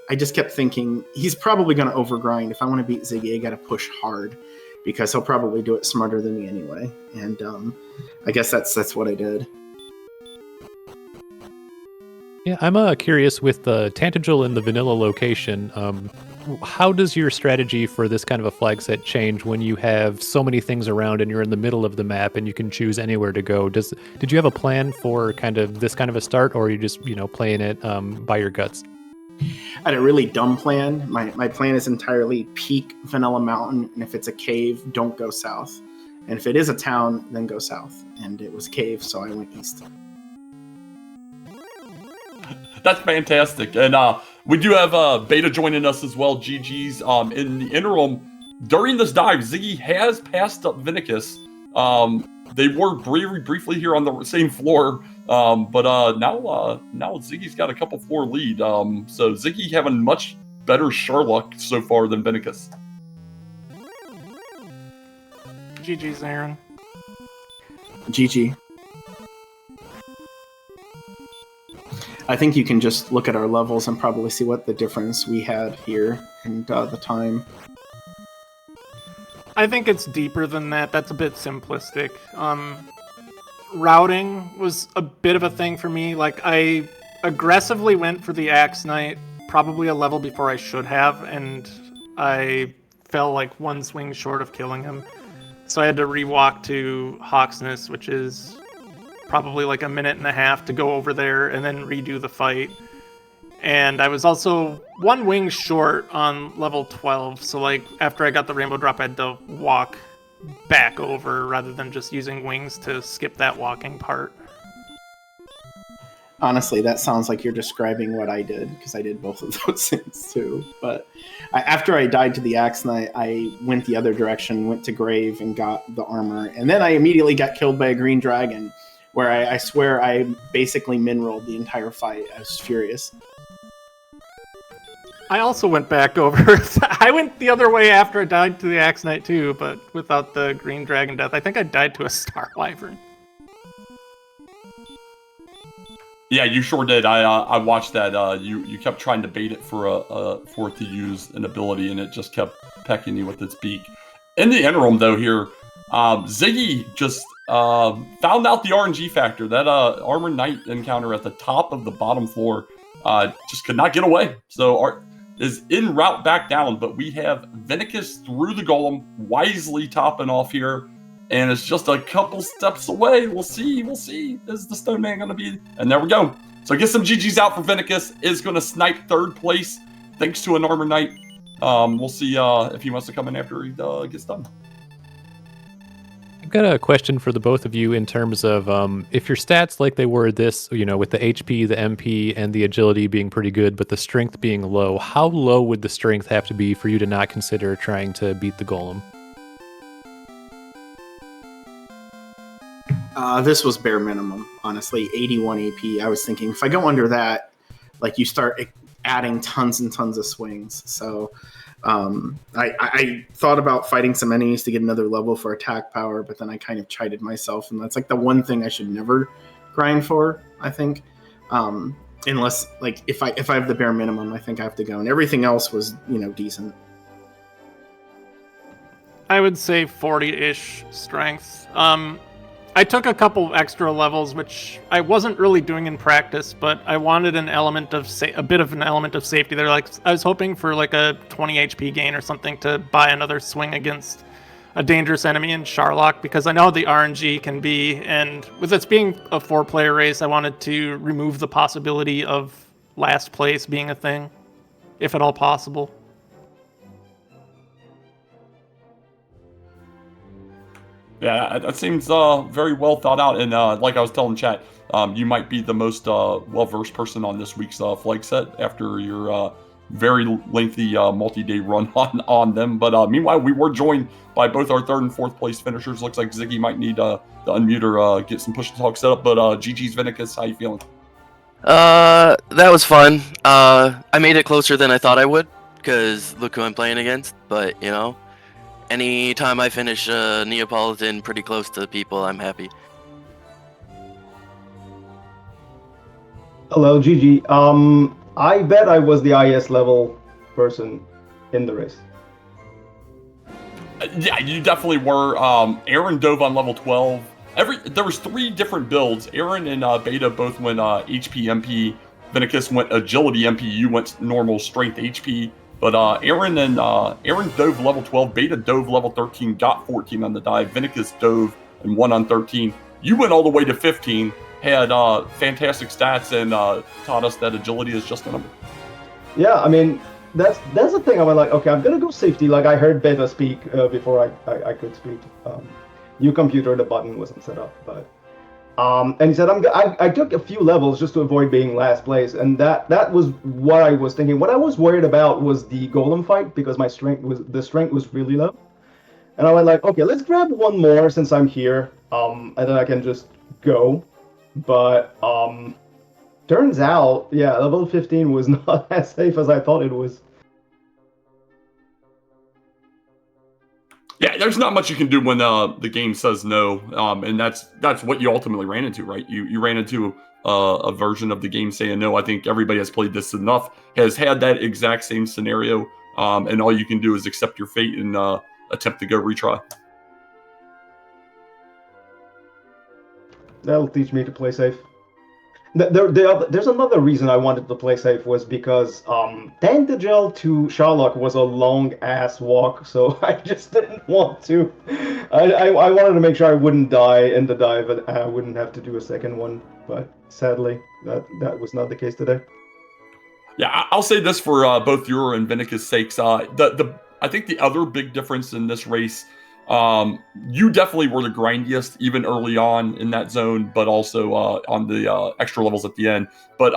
I just kept thinking, he's probably going to overgrind. If I want to beat Ziggy, I got to push hard, because he'll probably do it smarter than me anyway. And I guess that's what I did. Yeah, I'm curious with the Tantagel in the vanilla location. How does your strategy for this kind of a flag set change when you have so many things around and you're in the middle of the map and you can choose anywhere to go? Did you have a plan for this kind of a start, or are you just playing it by your guts? I had a really dumb plan. My plan is entirely peak Vanilla Mountain, and if it's a cave, don't go south. And if it is a town, then go south. And it was cave, so I went east. That's fantastic. And we do have Beta joining us as well, GG's. In the interim, during this dive, Ziggy has passed up Vinicus. They were briefly here on the same floor, but now Ziggy's got a couple floor lead. So Ziggy having much better Sherlock so far than Vinicus. GG's, Aaron. GG. I think you can just look at our levels and probably see what the difference we had here and the time. I think it's deeper than that. That's a bit simplistic. Routing was a bit of a thing for me. I aggressively went for the Axe Knight probably a level before I should have, and I fell one swing short of killing him. So I had to rewalk to Hawksness, which is probably a minute and a half to go over there and then redo the fight. And I was also 1 wing short on level 12, so after I got the rainbow drop, I had to walk back over rather than just using wings to skip that walking part. Honestly, that sounds like you're describing what I did, because I did both of those things too. But after I died to the Axe Knight, I went the other direction, went to Grave and got the armor. And then I immediately got killed by a green dragon, where I swear I basically min-rolled the entire fight. I was furious. I also went back over. I went the other way after I died to the Axe Knight too, but without the green dragon death. I think I died to a Star Wyvern. Yeah, you sure did. I watched that. You kept trying to bait it for it to use an ability, and it just kept pecking you with its beak. In the interim, though, here, Ziggy just found out the RNG factor. That Armored Knight encounter at the top of the bottom floor just could not get away. So is en route back down, but we have Vinicus through the Golem, wisely topping off here. And it's just a couple steps away. We'll see. Is the Stone Man going to be? And there we go. So get some GGs out for Vinicus. Is going to snipe third place thanks to an Armor Knight. We'll see if he wants to come in after he gets done. I've got a question for the both of you in terms of if your stats like they were this, with the HP, the MP, and the agility being pretty good, but the strength being low, how low would the strength have to be for you to not consider trying to beat the Golem? This was bare minimum, honestly. 81 AP. I was thinking if I go under that, like you start adding tons and tons of swings. So I thought about fighting some enemies to get another level for attack power, but then I kind of chided myself, and that's like the one thing I should never grind for, I think. Unless like if I have the bare minimum, I think I have to go, and everything else was decent. I would say 40-ish strength. I took a couple extra levels, which I wasn't really doing in practice, but I wanted an element of a bit of an element of safety there. Like I was hoping for like a 20 HP gain or something to buy another swing against a dangerous enemy in Sharlock, because I know the RNG can be, and with this being a 4-player race, I wanted to remove the possibility of last place being a thing, if at all possible. Yeah, that seems very well thought out. And like I was telling chat, you might be the most well-versed person on this week's flag set after your very lengthy multi-day run on them. But meanwhile, we were joined by both our third and fourth place finishers. Looks like Ziggy might need to unmute or get some push to talk set up. But GG's Vinicus, how you feeling? That was fun. I made it closer than I thought I would, because look who I'm playing against. But, anytime I finish Neapolitan pretty close to people, I'm happy. Hello, GG. I bet I was the IS level person in the race. Yeah, you definitely were. Aaron dove on level 12. There was 3 different builds. Aaron and Beta both went HP MP. Vinicus went Agility MP. You went normal Strength HP. But Aaron dove level 12. Beta dove level 13. Got 14 on the dive. Vinicus dove and won on 13. You went all the way to 15. Had fantastic stats and taught us that agility is just a number. Yeah, I mean, that's the thing. I went like, okay, I'm gonna go safety. Like I heard Beta speak before I could speak. New computer, the button wasn't set up, but and he said I took a few levels just to avoid being last place, and that was what I was thinking. What I was worried about was the golem fight, because the strength was really low, and I went like, okay, let's grab one more since I'm here, and then I can just go. But turns out, yeah, level 15 was not as safe as I thought it was. Yeah, there's not much you can do when the game says no, and that's what you ultimately ran into, right? You ran into a version of the game saying no. I think everybody has played this enough, has had that exact same scenario, and all you can do is accept your fate and attempt to go retry. That'll teach me to play safe. There's another reason I wanted to play safe, was because Tantagel to Sharlock was a long ass walk, so I just didn't want to. I wanted to make sure I wouldn't die in the dive, and I wouldn't have to do a second one. But sadly, that was not the case today. Yeah, I'll say this for both your and Vinicus' sakes. I think the other big difference in this race You definitely were the grindiest, even early on in that zone, but also on the extra levels at the end. But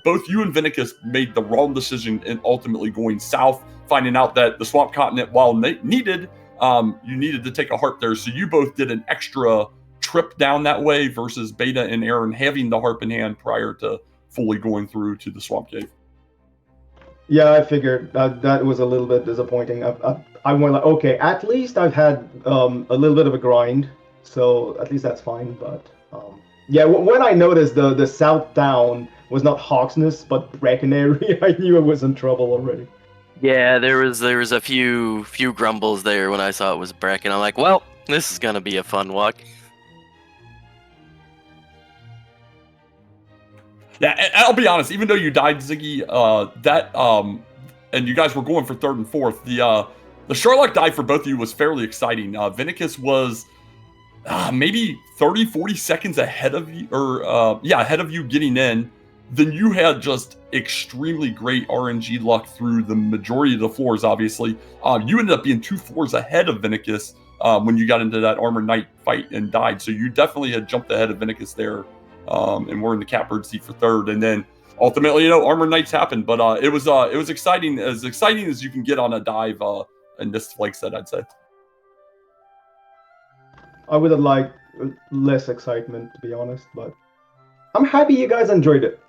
both you and Vinicus made the wrong decision in ultimately going south, finding out that the Swamp Continent, while needed, you needed to take a harp there. So you both did an extra trip down that way versus Beta and Aaron having the harp in hand prior to fully going through to the Swamp Cave. Yeah, I figured that was a little bit disappointing. I went like, okay, at least I've had a little bit of a grind, so at least that's fine. But yeah, when I noticed the south down was not Hawksness but Breckenary, I knew I was in trouble already. Yeah, there was a few grumbles there when I saw it was Bracken. I'm like, well, this is gonna be a fun walk. Yeah, and I'll be honest. Even though you died, Ziggy, and you guys were going for third and fourth, the Sherlock dive for both of you was fairly exciting. Vinicus was maybe 30, 40 seconds ahead of you, ahead of you getting in. Then you had just extremely great RNG luck through the majority of the floors. Obviously, you ended up being 2 floors ahead of Vinicus when you got into that Armored Knight fight and died. So you definitely had jumped ahead of Vinicus there. And we're in the catbird seat for third, and then ultimately, Armored Knights happened, but it was exciting as you can get on a dive in this flag set, I'd say. I would have liked less excitement, to be honest, but I'm happy you guys enjoyed it.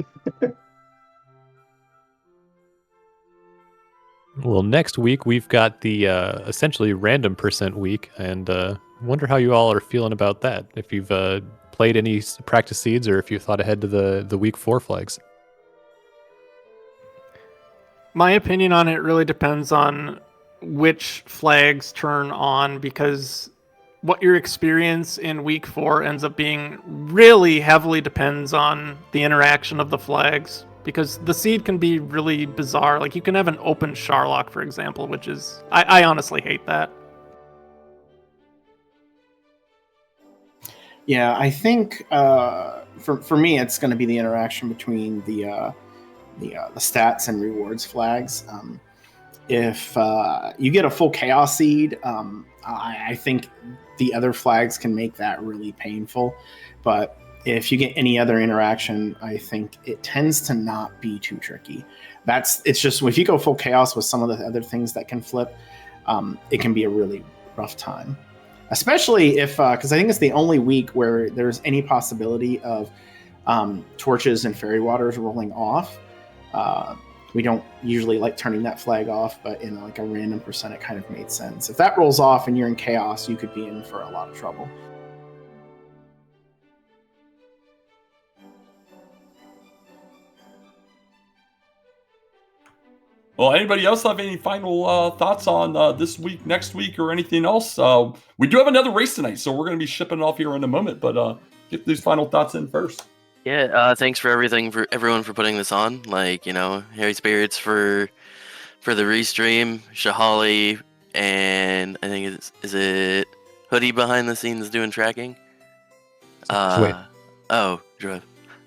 Well, next week we've got the essentially random percent week, and wonder how you all are feeling about that. If you've played any practice seeds, or if you thought ahead to the week 4 flags. My opinion on it really depends on which flags turn on, because what your experience in week 4 ends up being really heavily depends on the interaction of the flags, because the seed can be really bizarre. Like, you can have an open Sharlock, for example, which is, I honestly hate that. Yeah, I think for me, it's going to be the interaction between the stats and rewards flags. If you get a full chaos seed, I think the other flags can make that really painful. But if you get any other interaction, I think it tends to not be too tricky. It's just if you go full chaos with some of the other things that can flip, it can be a really rough time. Especially if, because I think it's the only week where there's any possibility of torches and fairy waters rolling off. We don't usually like turning that flag off, but in like a random percent, it kind of made sense. If that rolls off and you're in chaos, you could be in for a lot of trouble. Well, anybody else have any final thoughts on this week, next week, or anything else? We do have another race tonight, so we're going to be shipping off here in a moment, but get these final thoughts in first. Yeah, thanks for everyone for putting this on. Like, Harry Spirits for the restream, Shahali, and I think is it Hoodie behind the scenes doing tracking? Wait. Oh,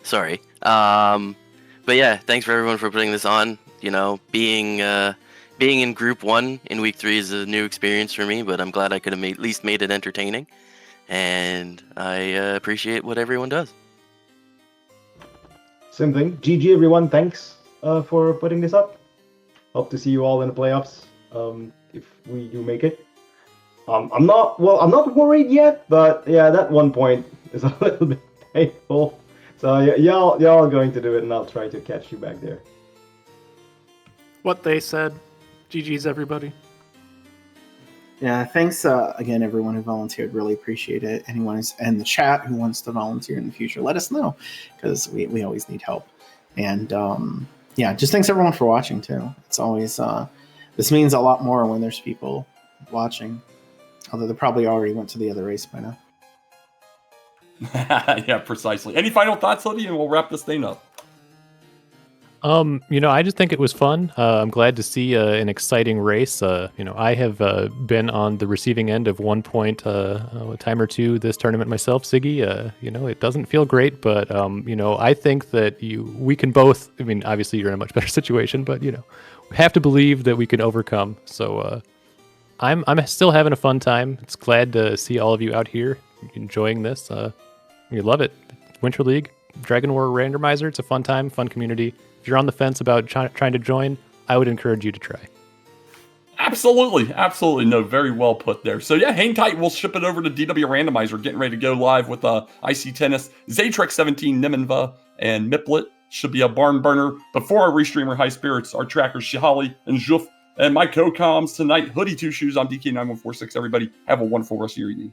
sorry. But yeah, thanks for everyone for putting this on. Being in group 1 in week 3 is a new experience for me, but I'm glad I could have at least made it entertaining, and I appreciate what everyone does. Same thing. GG everyone, thanks for putting this up. Hope to see you all in the playoffs if we do make it. I'm not worried yet, but yeah, that one point is a little bit painful. So y'all are going to do it, and I'll try to catch you back there. What they said. GG's, everybody. Yeah, thanks again, everyone who volunteered. Really appreciate it. Anyone who's in the chat who wants to volunteer in the future, let us know, because we always need help. And yeah, just thanks everyone for watching too. It's always this means a lot more when there's people watching, although they probably already went to the other race by now. Yeah, precisely. Any final thoughts, Liddy, and we'll wrap this thing up. I just think it was fun. I'm glad to see an exciting race. I have been on the receiving end of 1 point a time or two this tournament myself, Siggy. It doesn't feel great, but I think that we can both. I mean, obviously you're in a much better situation, but we have to believe that we can overcome. So I'm still having a fun time. It's glad to see all of you out here enjoying this. You love it. Winter League, Dragon War Randomizer. It's a fun time, fun community. If you're on the fence about trying to join, I would encourage you to try. Absolutely. No, very well put there. So yeah, hang tight. We'll ship it over to DW Randomizer, getting ready to go live with IC Tennis, Zaytrek 17, Niminva, and Miplet. Should be a barn burner. Before our restreamer High Spirits, our trackers Shihali and Juf, and my co-coms tonight, Hoodie Two Shoes. I'm DK9146. Everybody have a wonderful rest of your evening.